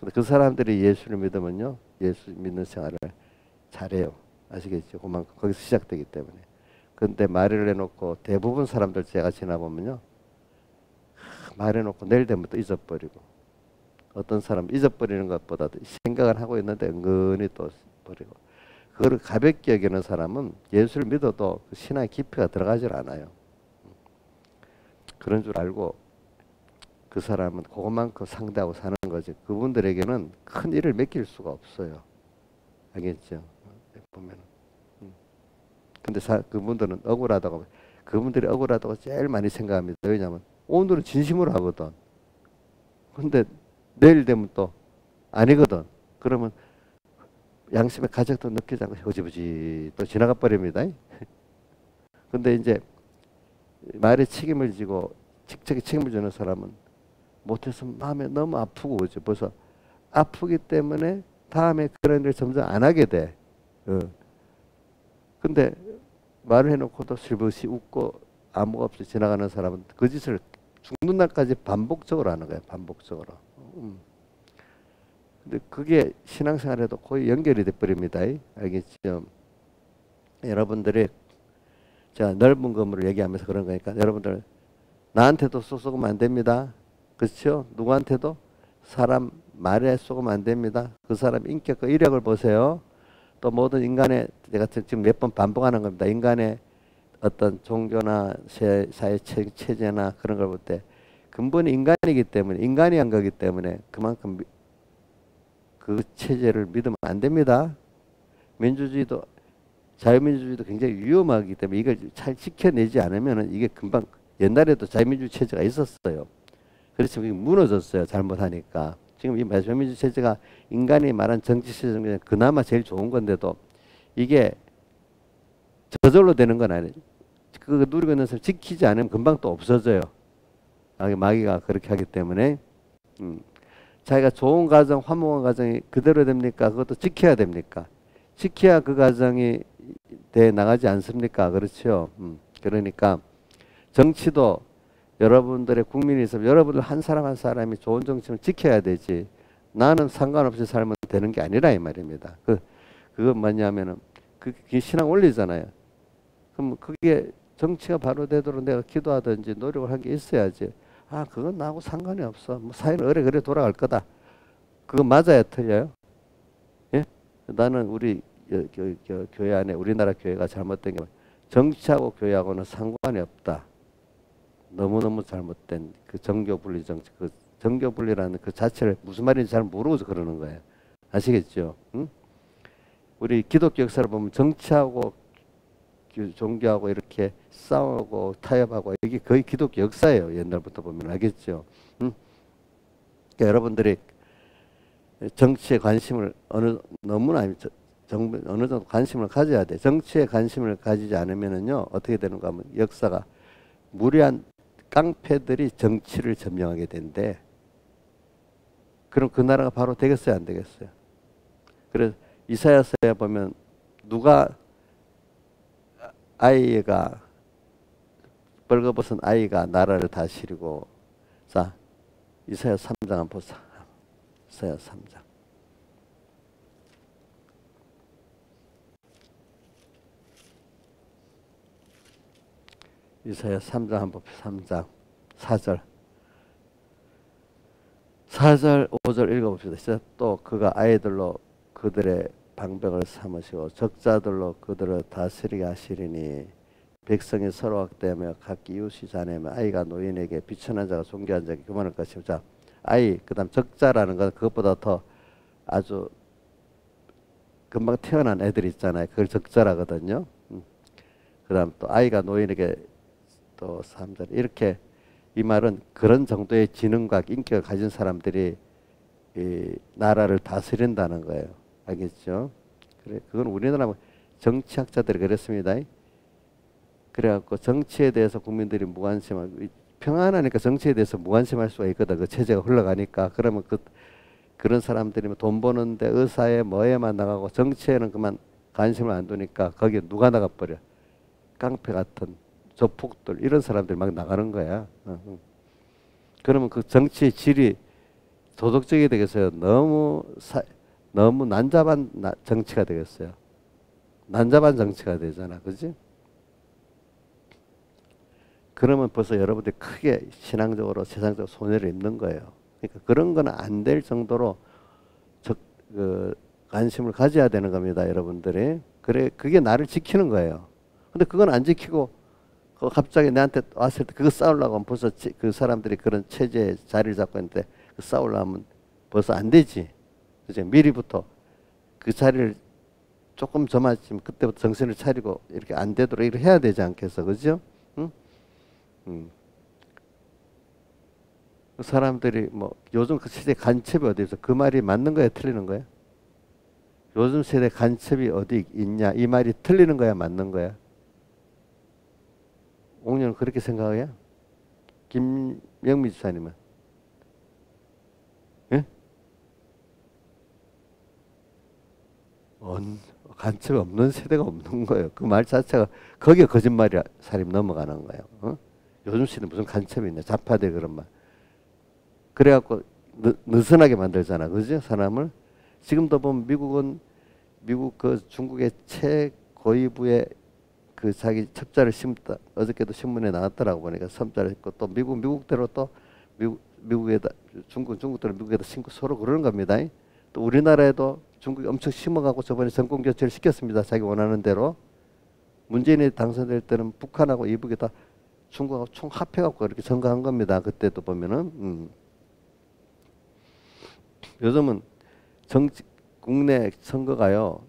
근데 그 사람들이 예수를 믿으면요 예수 믿는 생활을 잘해요. 아시겠죠? 그만큼 거기서 시작되기 때문에. 근데 말을 해놓고 대부분 사람들 제가 지나보면요 말해놓고 내일 되면 또 잊어버리고 어떤 사람 잊어버리는 것보다도 생각을 하고 있는데 은근히 또 버리고 그거를 가볍게 여기는 사람은 예수를 믿어도 그 신앙의 깊이가 들어가질 않아요. 그런 줄 알고 그 사람은 그것만큼 상대하고 사는 거지 그분들에게는 큰 일을 맡길 수가 없어요. 알겠죠? 보면은. 근데 그분들은 억울하다고 그분들이 억울하다고 제일 많이 생각합니다. 왜냐하면 오늘은 진심으로 하거든. 근데 내일 되면 또 아니거든. 그러면 양심의 가책도 느끼지 않고 흐지부지 또 지나가 버립니다. 근데 이제 말에 책임을 지고 직책에 책임을 지는 사람은 못해서 마음에 너무 아프고 그죠. 벌써 아프기 때문에 다음에 그런 일을 점점 안 하게 돼. 근데 말을 해놓고도 슬며시 웃고 아무가 없이 지나가는 사람은 그 짓을 죽는 날까지 반복적으로 하는 거예요. 반복적으로. 근데 그게 신앙생활에도 거의 연결이 돼버립니다. 알겠죠? 여러분들이 제가 넓은 건물을 얘기하면서 그런 거니까 여러분들 나한테도 쏘면 안 됩니다. 그렇죠? 누구한테도 사람 말에 쏘면 안 됩니다. 그 사람 인격과 이력을 보세요. 또 모든 인간의 제가 지금 몇 번 반복하는 겁니다. 인간의 어떤 종교나 사회 체제나 그런 걸 볼 때 근본이 인간이기 때문에 인간이 한 거기 때문에 그만큼 그 체제를 믿으면 안 됩니다. 민주주의도 자유민주주의도 굉장히 위험하기 때문에 이걸 잘 지켜내지 않으면 이게 금방 옛날에도 자유민주주의 체제가 있었어요. 그렇지만 이게 무너졌어요. 잘못하니까. 지금 이 자유민주주의 체제가 인간이 말한 정치 체제 중에 그나마 제일 좋은 건데도 이게 저절로 되는 건 아니에요. 그거 누리고 있는 사람 지키지 않으면 금방 또 없어져요. 마귀가 그렇게 하기 때문에 자기가 좋은 가정, 화목한 가정이 그대로 됩니까? 그것도 지켜야 됩니까? 지켜야 그 가정이 돼 나가지 않습니까? 그렇죠? 그러니까 정치도 여러분들의 국민이 있으면 여러분들 한 사람 한 사람이 좋은 정치를 지켜야 되지. 나는 상관없이 살면 되는 게 아니라 이 말입니다. 그건 뭐냐면은 그게 신앙 원리잖아요. 그럼 그게 정치가 바로 되도록 내가 기도하든지 노력을 한 게 있어야지. 아, 그건 나하고 상관이 없어. 뭐 사회는 그래 돌아갈 거다. 그거 맞아야 틀려요? 예? 나는 우리 교회 안에 우리나라 교회가 잘못된 게 정치하고 교회하고는 상관이 없다. 너무너무 잘못된 그 정교 분리 정치, 그 정교 분리라는 그 자체를 무슨 말인지 잘 모르고서 그러는 거예요. 아시겠죠? 응? 우리 기독교 역사를 보면 정치하고 종교하고 이렇게 싸우고 타협하고 이게 거의 기독교 역사예요. 옛날부터 보면 알겠죠? 응? 그러니까 여러분들이 정치에 관심을 너무나 어느 정도 관심을 가져야 돼. 정치에 관심을 가지지 않으면은요 어떻게 되는가 하면 역사가 무리한 깡패들이 정치를 점령하게 된대. 그럼 그 나라가 바로 되겠어요, 안 되겠어요? 그래서 이사야서에 보면 누가 아이가 벌거벗은 아이가 나라를 다스리고 자 이사야 3장 한번 보자. 이사야 3장. 이사야 3장 한번 3장 4절 5절 읽어봅시다. 또 그가 아이들로 그들의 방백을 삼으시고 적자들로 그들을 다스리게 하시리니 백성이 서로 학대하며 각기 이웃이 자네며 아이가 노인에게 비천한 자가 존귀한 자에게 교만할 것이고 자 아이 그 다음 적자라는 건 그것보다 더 아주 금방 태어난 애들 있잖아요. 그걸 적자라거든요. 그 다음 또 아이가 노인에게 또 3절 이렇게 이 말은 그런 정도의 지능과 인격을 가진 사람들이 이 나라를 다스린다는 거예요. 알겠죠? 그래, 그건 우리나라 정치학자들이 그랬습니다. 그래갖고 정치에 대해서 국민들이 무관심하고 평안하니까 정치에 대해서 무관심할 수가 있거든. 그 체제가 흘러가니까. 그러면 그런 사람들이 돈 버는데 의사에 뭐에만 나가고 정치에는 그만 관심을 안 두니까 거기에 누가 나가버려. 깡패 같은 조폭들 이런 사람들이 막 나가는 거야. 그러면 그 정치의 질이 도덕적이 되겠어요. 너무 난잡한 정치가 되겠어요. 난잡한 정치가 되잖아. 그지? 그러면 벌써 여러분들이 크게 신앙적으로 세상적으로 손해를 입는 거예요. 그러니까 그런 거는 안 될 정도로 관심을 가져야 되는 겁니다. 여러분들이. 그래, 그게 나를 지키는 거예요. 근데 그건 안 지키고 갑자기 나한테 왔을 때 그거 싸우려고 하면 벌써 그 사람들이 그런 체제에 자리를 잡고 있는데 그 싸우려면 벌써 안 되지. 그죠? 미리부터 그 자리를 조금 저마치면 그때부터 정신을 차리고 이렇게 안 되도록 이렇게 해야 되지 않겠어. 그죠? 응? 그 사람들이 뭐 요즘 그 세대 간첩이 어디 있어? 그 말이 맞는 거야, 틀리는 거야? 요즘 세대 간첩이 어디 있냐? 이 말이 틀리는 거야, 맞는 거야? 옥녀는 그렇게 생각해요? 김영미 지사님은? 예? 간첩이 없는 세대가 없는 거예요. 그 말 자체가 거기에 거짓말이 살이 넘어가는 거예요. 어? 요즘 시대 무슨 간첩이 있냐? 좌파들 그런 말. 그래갖고 느슨하게 만들잖아, 그죠? 사람을. 지금도 보면 미국 그 중국의 최고위부에 그 자기 첩자를 심다. 어저께도 신문에 나왔더라고 보니까 섬자를 했고 또 미국대로 또 미국에다 중국대로 미국에다 심고 서로 그러는 겁니다. 또 우리나라에도 중국이 엄청 심어가고 저번에 정권 교체를 시켰습니다. 자기 원하는 대로. 문재인이 당선될 때는 북한하고 이북에다 중국하고 총 합해갖고 이렇게 선거한 겁니다. 그때도 보면은. 요즘은 국내 선거가요.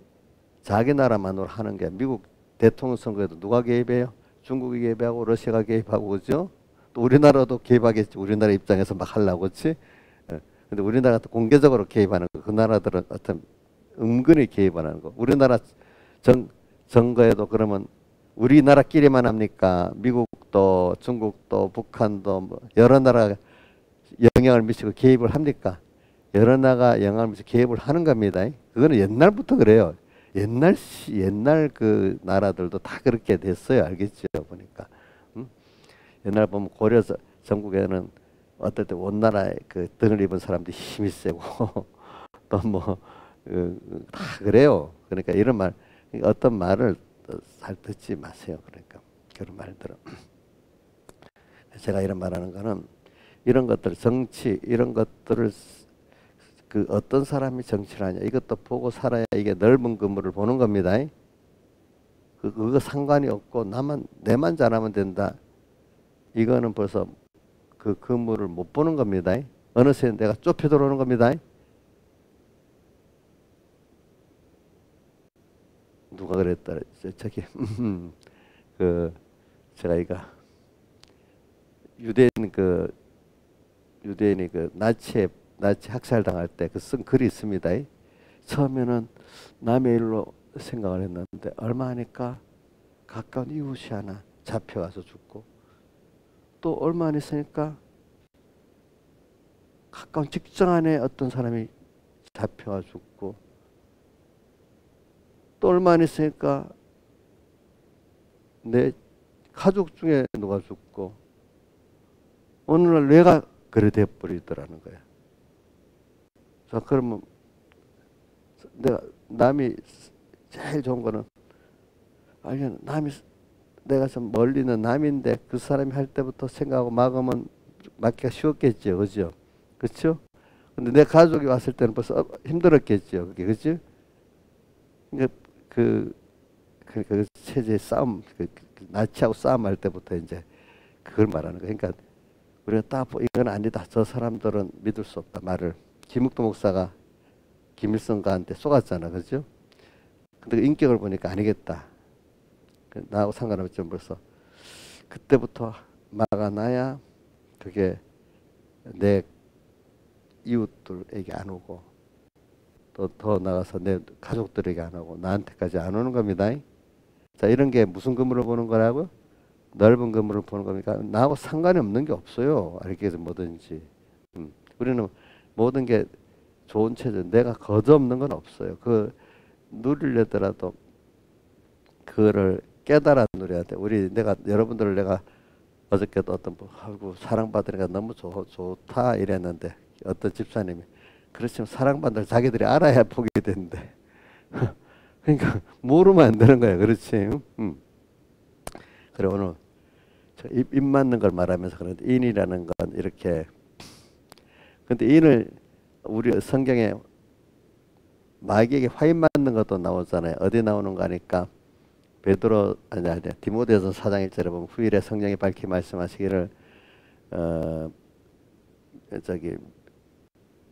자기 나라만으로 하는 게 미국 대통령 선거에도 누가 개입해요? 중국이 개입하고 러시아가 개입하고 그죠? 또 우리나라도 개입하겠지. 우리나라 입장에서 막 하려고 그렇지? 근데 우리나라가 또 공개적으로 개입하는 거. 그 나라들은 어떤 은근히 개입하는 거. 우리나라 선거에도 그러면 우리나라끼리만 합니까? 미국도 중국도 북한도 뭐 여러 나라가 영향을 미치고 개입을 합니까? 여러 나라가 영향을 미치고 개입을 하는 겁니다. 그거는 옛날부터 그래요. 옛날 그 나라들도 다 그렇게 됐어요. 알겠죠? 보니까. 옛날 보면 고려 전국에는 어떨 때 원나라의 그 등을 입은 사람들이 힘이 세고 또 뭐 다 그래요. 그러니까 이런 말 어떤 말을 잘 듣지 마세요. 그러니까 그런 말들은. 제가 이런 말하는 거는 이런 것들 정치 이런 것들을 그 어떤 사람이 정치를 하냐 이것도 보고 살아야 이게 넓은 그물을 보는 겁니다. 그거 상관이 없고 내만 잘하면 된다. 이거는 벌써 그 그물을 못 보는 겁니다. 어느새 내가 좁혀 들어오는 겁니다. 누가 그랬다. 저기 그 제가 이거 유대인이 그 나치 학살당할 때 그 쓴 글이 있습니다. 처음에는 남의 일로 생각을 했는데 얼마 하니까 가까운 이웃이 하나 잡혀가서 죽고 또 얼마 안 있으니까 가까운 직장 안에 어떤 사람이 잡혀가 죽고 또 얼마 안 있으니까 내 가족 중에 누가 죽고 어느 날 내가 그래 돼버리더라는 거야. 자, 그러면 남이 제일 좋은 거는 아니 내가 좀 멀리는 남인데 그 사람이 할 때부터 생각하고 막으면 막기가 쉬웠겠죠, 그죠? 그렇죠? 근데 내 가족이 왔을 때는 벌써 힘들었겠죠, 그게 그죠? 그러니까 그 체제 싸움, 나치하고 싸움할 때부터 이제 그걸 말하는 거예요. 그러니까 우리가 딱 이건 아니다. 저 사람들은 믿을 수 없다 말을 김욱도 목사가 김일성과한테 쏘았잖아, 그죠? 근데 그 인격을 보니까 아니겠다. 나하고 상관없지만 벌써 그때부터 막아놔야 그게 내 이웃들에게 안 오고 또 더 나가서 내 가족들에게 안 오고 나한테까지 안 오는 겁니다. 자, 이런 게 무슨 그물을 보는 거라고요? 넓은 그물을 보는 겁니까? 나하고 상관이 없는 게 없어요. 알겠어, 뭐든지. 우리는 모든 게 좋은 체제, 내가 거저없는 건 없어요. 그 누리려더라도 그거를 깨달아 누려야 돼. 여러분들을 내가 어저께도 아이고 사랑받으니까 너무 좋다 이랬는데 어떤 집사님이 그렇지만 사랑받는 자기들이 알아야 보게 되는데 그러니까 모르면 안 되는 거야. 그렇지? 그래 오늘 입 맞는 걸 말하면서 그런데 인이라는 건 이렇게 근데 인을 우리 성경에 마귀에게 화인 맞는 것도 나오잖아요. 어디 나오는 거 하니까 베드로 아니 디모데서 4장 1절에 보면 후일에 성령이 밝히 말씀하시기를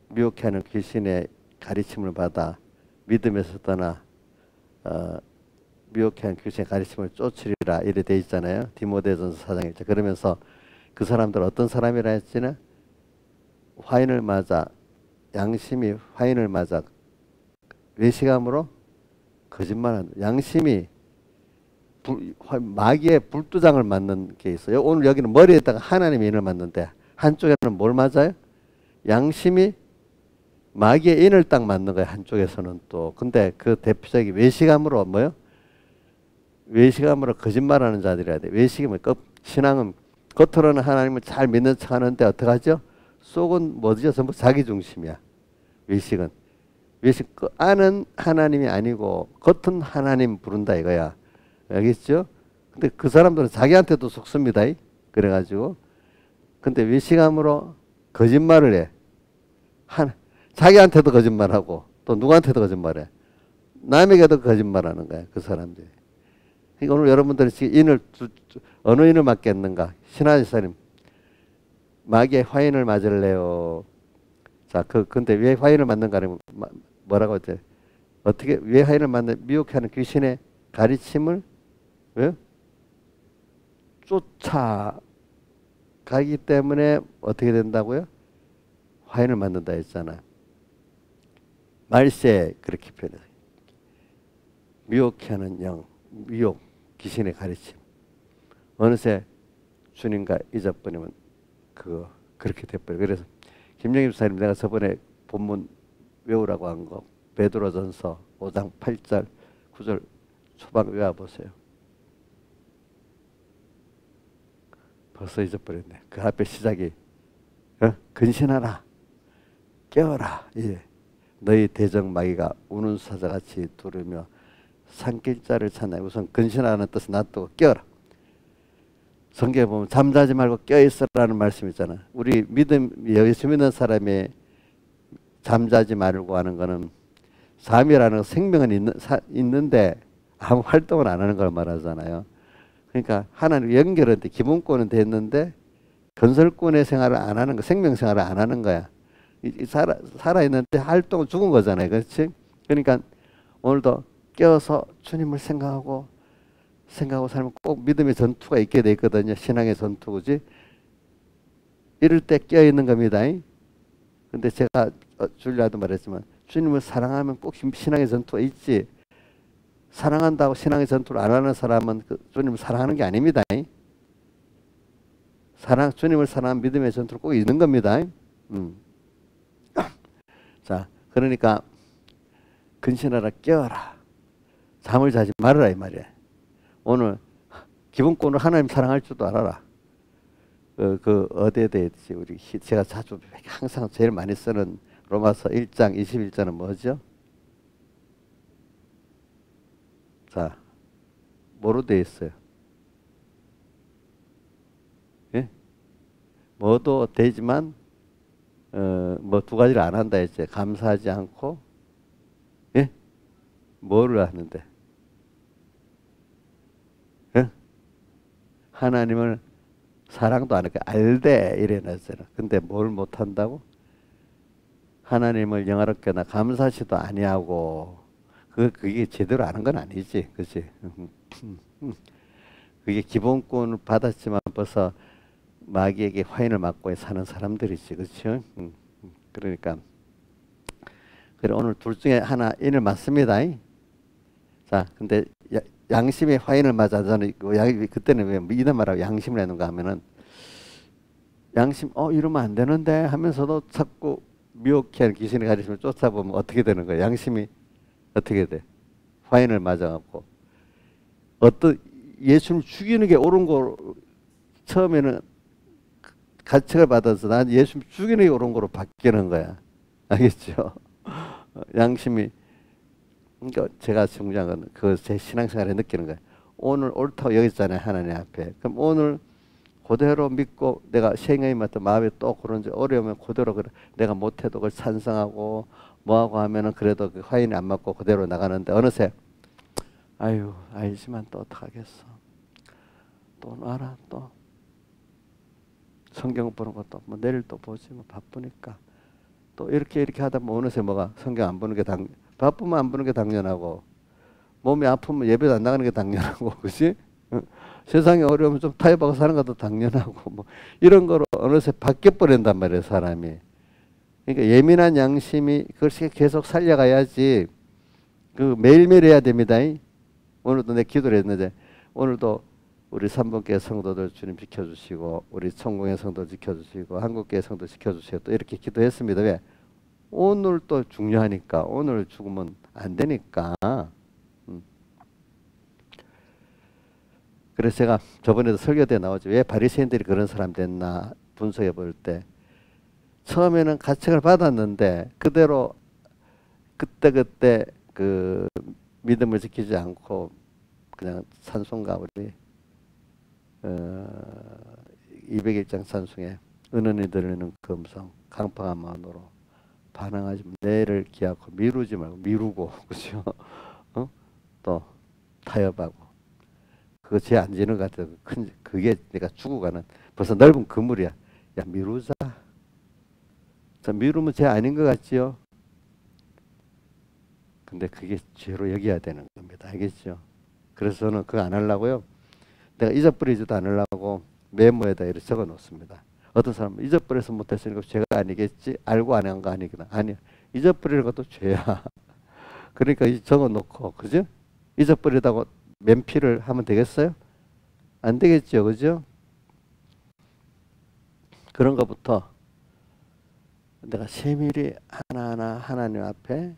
미혹해 하는 귀신의 가르침을 받아 믿음에서 떠나 미혹해 하는 귀신의 가르침을 쫓으리라 이래 돼 있잖아요. 디모데전서 4장 1절. 그러면서 그 사람들 어떤 사람이라 했지는 화인을 맞아 양심이 화인을 맞아 외식함으로 거짓말하는 양심이 마귀의 불두장을 맞는 게 있어요. 오늘 여기는 머리에다가 하나님의 인을 맞는데 한쪽에는 뭘 맞아요? 양심이 마귀의 인을 딱 맞는 거예요. 한쪽에서는 또. 근데 그 대표적인 외식함으로 뭐요? 외식함으로 거짓말하는 자들이라 돼. 외식이면 신앙은 겉으로는 하나님을 잘 믿는 척하는데 어떡하죠? 속은 뭐죠? 전부 자기 중심이야. 외식은. 외식 안은 하나님이 아니고 겉은 하나님 부른다 이거야. 알겠죠? 근데 그 사람들은 자기한테도 속습니다. 그래가지고 근데 외식함으로 거짓말을 해. 자기한테도 거짓말하고 또 누구한테도 거짓말해. 남에게도 거짓말하는 거야. 그 사람들이. 그러니까 오늘 여러분들이 지금 어느 인을 맞겠는가? 신하지사님 마귀의 화인을 맞을래요? 자, 근데 왜 화인을 맞는가? 뭐라고 했지? 어떻게 왜 화인을 맞는 미혹하는 귀신의 가르침을 왜? 쫓아가기 때문에 어떻게 된다고요? 화인을 맞는다 했잖아. 말세 그렇게 표현해요. 미혹하는 영, 미혹, 귀신의 가르침. 어느새 주님과 잊어버리면 그렇게 돼버려. 그래서 김영희 집사님 내가 저번에 본문 외우라고 한 거 베드로전서 5장 8절 9절 초반 외워보세요. 벌써 잊어버렸네. 그 앞에 시작이 근신하라 깨어라. 예. 너희 대적 마귀가 우는 사자같이 두르며 산길자를 찾나. 우선 근신하라는 뜻은 놔두고 깨어라. 성경에 보면 잠자지 말고 깨어있으라는 말씀 있잖아. 우리 예수 믿는 사람이 잠자지 말고 하는 거는 잠이라는 생명은 있는데 아무 활동을 안 하는 걸 말하잖아요. 그러니까 하나님 연결은 돼, 기본권은 됐는데 건설권의 생활을 안 하는 거, 생명 생활을 안 하는 거야. 살아있는데 활동은 죽은 거잖아요. 그렇지? 그러니까 오늘도 깨어서 주님을 생각하고 살면 꼭 믿음의 전투가 있게 돼 있거든요. 신앙의 전투, 그지? 이럴 때 깨어있는 겁니다. 근데 제가 줄리아도 말했지만 주님을 사랑하면 꼭 신앙의 전투가 있지. 사랑한다고 신앙의 전투를 안 하는 사람은 주님을 사랑하는 게 아닙니다. 주님을 사랑하는 믿음의 전투를 꼭 있는 겁니다. 자, 그러니까 근신하라, 깨어라, 잠을 자지 말아라 이 말이야. 오늘 기본권으로 하나님 사랑할 줄도 알아라. 어디에 대해서 제가 자주 항상 제일 많이 쓰는 로마서 1장 21절은 뭐죠? 자, 뭐로 되어 있어요? 예? 뭐도 되지만 뭐 두 가지를 안 한다 했지. 감사하지 않고, 예? 뭐를 하는데? 예? 하나님을 사랑도 안 하고 알되 이래놨잖아. 근데 뭘 못한다고? 하나님을 영화롭게나 감사하지도 아니하고, 그게 제대로 아는 건 아니지, 그치? 그게 기본권을 받았지만 벌써 마귀에게 화인을 맞고 사는 사람들이지, 그렇죠? 그러니까 그래, 오늘 둘 중에 하나 인을 맞습니다. 자, 근데 양심의 화인을 맞아. 저는 그때는 왜 이런 말하고 양심을 했는가 하면은 양심 이러면 안 되는데 하면서도 자꾸 미혹해 귀신이 가리시면 쫓아보면 어떻게 되는 거야? 양심이 어떻게 돼? 화인을 맞아갖고 예수님 죽이는 게 옳은 거 처음에는 가책을 받아서 난 예수님 죽이는 게 옳은 거로 바뀌는 거야. 알겠죠? 양심이, 그러니까 제가 중요한 건 제 신앙생활에 느끼는 거야. 오늘 옳다고 여기 있잖아요, 하나님 앞에. 그럼 오늘 그대로 믿고 내가 생각이 맞다 마음이 또 그런지 어려우면 그대로 그래. 내가 못해도 그걸 찬성하고 뭐하고 하면은 그래도 그 화인이 안 맞고 그대로 나가는데 어느새 아유 알지만 또 어떡하겠어. 또 놔라 또. 성경 보는 것도 뭐 내일 또 보지 뭐 바쁘니까 또 이렇게 하다 보면 어느새 뭐가 성경 안 보는 게 바쁘면 안 보는 게 당연하고 몸이 아프면 예배도 안 나가는 게 당연하고 그지? 세상에 어려우면 좀 타협하고 사는 것도 당연하고 뭐 이런 거로 어느새 바뀌어 버린단 말이에요 사람이. 그러니까 예민한 양심이 그걸 계속 살려가야지. 그 매일매일 해야 됩니다. 오늘도 내 기도를 했는데 오늘도 우리 삼분교회 성도들 주님 지켜주시고 우리 천공의 성도 지켜주시고 한국교회 성도 지켜주시고 또 이렇게 기도했습니다. 왜? 오늘 또 중요하니까. 오늘 죽으면 안 되니까. 그래서 제가 저번에도 설교 때 나오죠. 왜 바리새인들이 그런 사람 됐나 분석해 볼 때 처음에는 가책을 받았는데 그대로 그때 그 믿음을 지키지 않고 그냥 찬송가 우리 201장 찬송에 은은히 들리는 그 음성 강팍한 마음으로 반항하지 내를 기약하고 미루지 말고 미루고 그죠? 또 타협하고 그거 죄 안 지는 것 같아요. 그게 내가 죽어가는 벌써 넓은 그물이야. 야 미루자. 자 미루면 죄 아닌 것 같지요? 근데 그게 죄로 여겨야 되는 겁니다. 알겠죠? 그래서 저는 그거 안 하려고요. 내가 잊어버리지도 않으려고 메모에다 이렇게 적어 놓습니다. 어떤 사람은 잊어버려서 못했으니까 죄가 아니겠지? 알고 안 한 거 아니구나. 아니야. 잊어버리는 것도 죄야. 그러니까 적어 놓고, 그죠? 잊어버리다고 면피를 하면 되겠어요? 안 되겠죠. 그죠? 그런 것부터 내가 세밀히 하나하나 하나님 앞에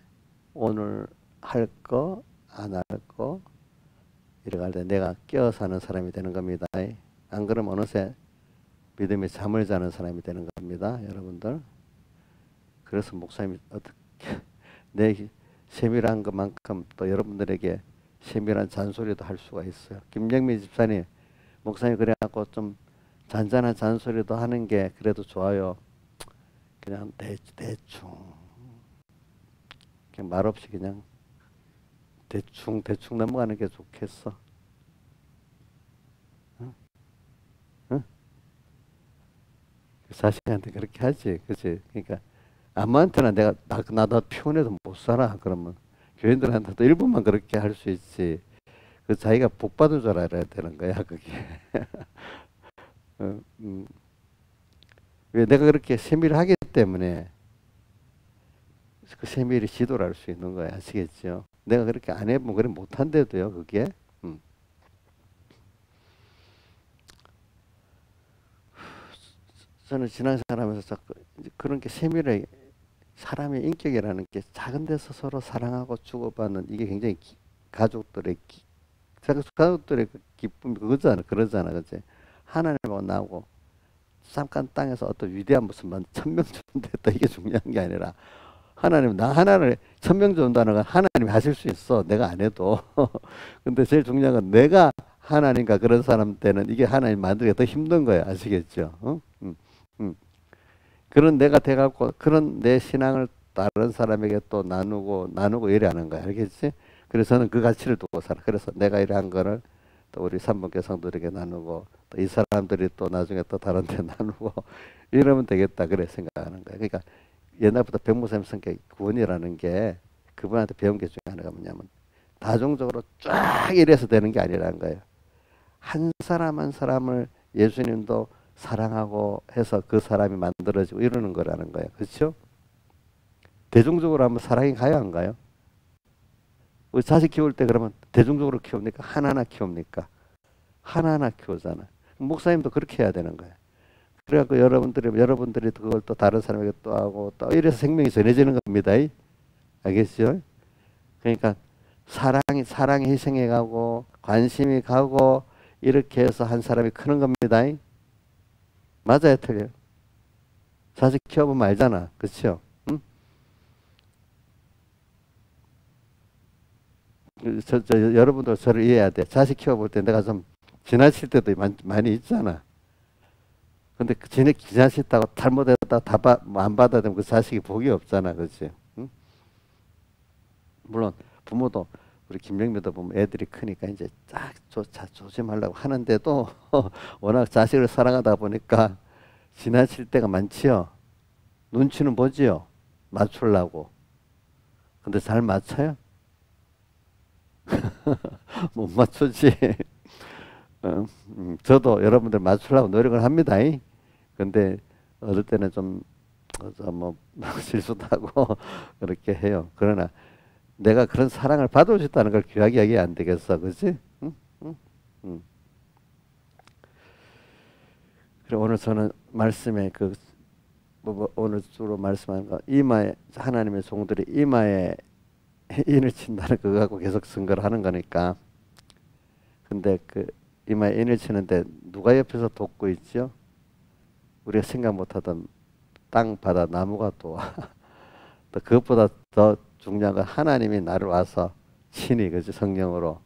오늘 할 거, 안 할 거, 이렇게 할 때 내가 깨어 사는 사람이 되는 겁니다. 안 그러면 어느새 믿음의 잠을 자는 사람이 되는 겁니다. 여러분들. 그래서 목사님이 어떻게 내 세밀한 것만큼 또 여러분들에게 세밀한 잔소리도 할 수가 있어요. 김영민 집사님 목사님 그래갖고 좀 잔잔한 잔소리도 하는 게 그래도 좋아요. 그냥 대충 그냥 말없이 그냥 대충 넘어가는 게 좋겠어. 응? 응? 자식한테 그렇게 하지, 그치? 그러니까 아무한테나 내가 나도 피곤해도 못 살아. 그러면 교인들한테도 일부만 그렇게 할 수 있지. 그 자기가 복 받은 줄 알아야 되는 거야, 그게. 어, 왜 내가 그렇게 세밀히 하기 때문에 그 세밀히 지도를 할 수 있는 거야, 아시겠죠? 내가 그렇게 안 해보면 그래 못한대도요, 그게. 음. 저는 신앙생활하면서 자꾸 그런 게 세밀하게 사람의 인격이라는 게 작은 데서 서로 사랑하고 주고받는 이게 굉장히 가족들의 가족들의 그 기쁨이 그거잖아, 그러잖아, 그치? 하나님하고 나하고 잠깐 땅에서 어떤 위대한 무슨 만 1,000명 준댔다 이게 중요한 게 아니라 하나님 나 하나를 1,000명 준다는 건 하나님이 하실 수 있어, 내가 안 해도. 근데 제일 중요한 건 내가 하나님과 그런 사람 때는 이게 하나님 만들기가 더 힘든 거야, 아시겠죠? 어? 그런 내가 돼갖고 그런 내 신앙을 다른 사람에게 또 나누고 이래 하는 거야, 알겠지? 그래서 저는 그 가치를 두고 살아. 그래서 내가 이래 한 거를 또 우리 삼분교 성도들에게 나누고 또 이 사람들이 또 나중에 또 다른 데 나누고 이러면 되겠다 그래 생각하는 거야. 그러니까 옛날부터 백무사님 성격 구원이라는 게 그분한테 배운 게 중에 하나가 뭐냐면 다종적으로 쫙 이래서 되는 게 아니라는 거예요. 한 사람 한 사람을 예수님도 사랑하고 해서 그 사람이 만들어지고 이러는 거라는 거예요. 그렇죠? 대중적으로 하면 사랑이 가요, 안 가요? 우리 자식 키울 때 그러면 대중적으로 키웁니까? 하나하나 키웁니까? 하나하나 키우잖아. 목사님도 그렇게 해야 되는 거예요. 그래갖고 여러분들이 그걸 또 다른 사람에게 또 하고 또 이래서 생명이 전해지는 겁니다. 알겠죠? 그러니까 사랑이 희생해 가고 관심이 가고 이렇게 해서 한 사람이 크는 겁니다. 맞아요, 틀려요? 자식 키워보면 알잖아. 그렇죠? 응? 여러분도 저를 이해해야 돼. 자식 키워볼 때 내가 좀 지나칠 때도 많이 있잖아. 근데 지나쳤다고 잘못했다고 안 받아들면 그 자식이 복이 없잖아. 그렇지? 응? 물론 부모도 우리 김영미도 보면 애들이 크니까 이제 딱 조심하려고 하는데도 워낙 자식을 사랑하다 보니까 지나칠 때가 많지요. 눈치는 보지요. 맞추려고. 근데 잘 맞춰요? 못 맞추지. 저도 여러분들 맞추려고 노력을 합니다. 근데 어떨 때는 좀 뭐 실수도 하고 그렇게 해요. 그러나 내가 그런 사랑을 받을 수 있다는 걸 귀하게 여기면 안 되겠어, 그렇지? 응? 응? 응. 그리고 오늘 저는 말씀에 오늘 주로 말씀하는 거 이마에 하나님의 종들이 이마에 인을 친다는 그거 갖고 계속 증거를 하는 거니까. 근데 그 이마에 인을 치는데 누가 옆에서 돕고 있죠? 우리가 생각 못하던 땅, 바다, 나무가 도와. 또 그것보다 더 중요한 건 하나님이 나를 와서 친히 그지 성령으로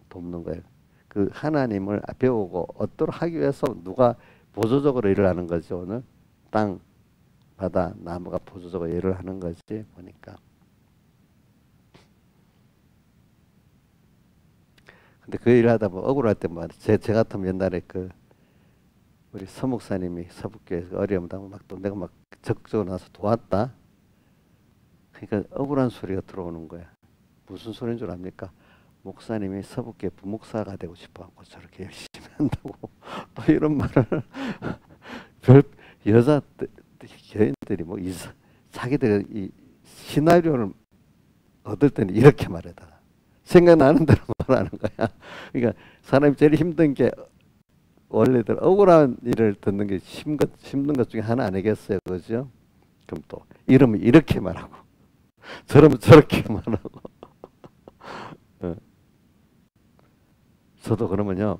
돕는 거예요. 그 하나님을 배우고 얻도록 하기 위해서 누가 보조적으로 일을 하는 거지 오늘 땅, 바다, 나무가 보조적으로 일을 하는 거지 보니까. 근데 그 일을 하다 보면 억울할 때 뭐 제 같으면 옛날에 그 우리 서목사님이 서북교에서 어려움 당하고 막 또 내가 막 적극적으로 나서 도왔다. 그러니까 억울한 소리가 들어오는 거야. 무슨 소리인 줄 압니까? 목사님이 서북교회 부목사가 되고 싶어하고 저렇게 열심히 한다고 또 이런 말을 별 여자 교인들이 뭐 자기들 이 시나리오를 얻을 때는 이렇게 말하다가 생각나는 대로 말하는 거야. 그러니까 사람이 제일 힘든 게 원래들 억울한 일을 듣는 게 힘든 것 중에 하나 아니겠어요, 그죠? 그럼 또 이러면 이렇게 말하고 저러면 저렇게 말하고. 어. 저도 그러면요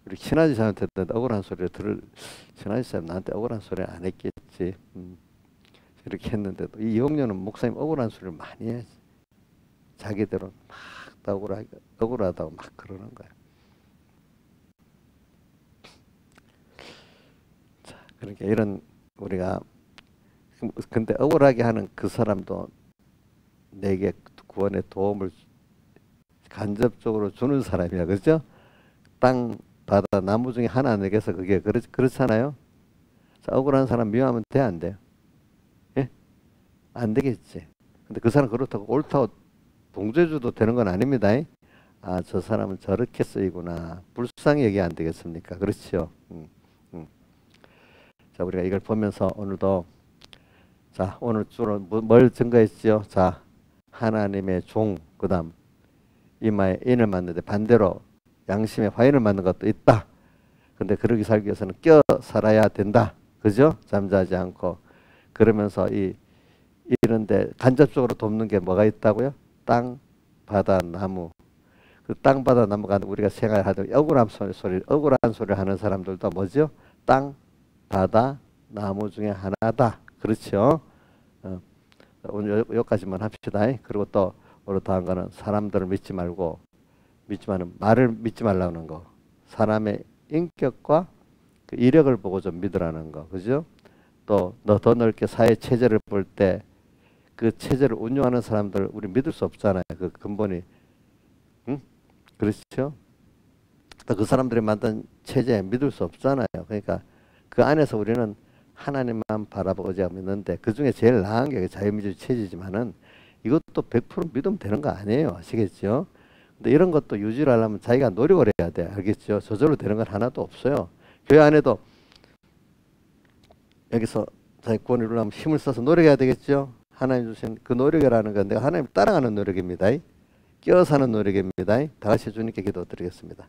우리 친아지 사람한테 억울한 소리를 친아지 사람 나한테 억울한 소리를 안 했겠지. 이렇게 했는데도 이 영녀는 목사님 억울한 소리를 많이 해. 자기들은 막 억울하다고 막 그러는 거야. 그러니까 이런 우리가 근데 억울하게 하는 그 사람도 내게 구원에 도움을 간접적으로 주는 사람이야, 그죠? 땅, 바다, 나무 중에 하나 내게서 그게 그렇잖아요. 억울한 사람 미워하면 돼, 안 돼요? 예? 안 되겠지. 근데 그 사람 그렇다고 옳다고 동조해줘도 되는 건 아닙니다. 아, 저 사람은 저렇게 쓰이구나. 불쌍히 얘기 안 되겠습니까? 그렇죠. 음. 자, 우리가 이걸 보면서 오늘도 자, 오늘 주로 뭘 증거했지요? 자, 하나님의 종, 그 다음 이마에 인을 맞는데 반대로 양심에 화인을 맞는 것도 있다. 근데 그러기 살기 위해서는 껴 살아야 된다. 그죠? 잠자지 않고. 그러면서 이런데 간접적으로 돕는 게 뭐가 있다고요? 땅, 바다, 나무. 그 땅, 바다, 나무가 우리가 생활하던 억울한 소리를 하는 사람들도 뭐죠? 땅, 바다, 나무 중에 하나다. 그렇죠? 오늘 여기까지만 합시다. 그리고 또 오늘 더한 거는 사람들을 믿지 말고 믿지만은 말을 믿지 말라는 거. 사람의 인격과 그 이력을 보고 좀 믿으라는 거. 그죠? 또 너 더 넓게 사회 체제를 볼 때 그 체제를 운영하는 사람들 우리 믿을 수 없잖아요. 그 근본이. 응? 그렇죠? 또 그 사람들이 만든 체제에 믿을 수 없잖아요. 그러니까 그 안에서 우리는 하나님만 바라보고자 믿는데 그 중에 제일 나은 게 자유민주주의 체제지만은 이것도 100% 믿으면 되는 거 아니에요. 아시겠죠? 근데 이런 것도 유지를 하려면 자기가 노력을 해야 돼. 알겠죠? 저절로 되는 건 하나도 없어요. 교회 안에도 여기서 자기 구원을 이루려면 힘을 써서 노력해야 되겠죠? 하나님 주신 그 노력이라는 건 내가 하나님 따라가는 노력입니다. 끼어 사는 노력입니다. 다 같이 주님께 기도드리겠습니다.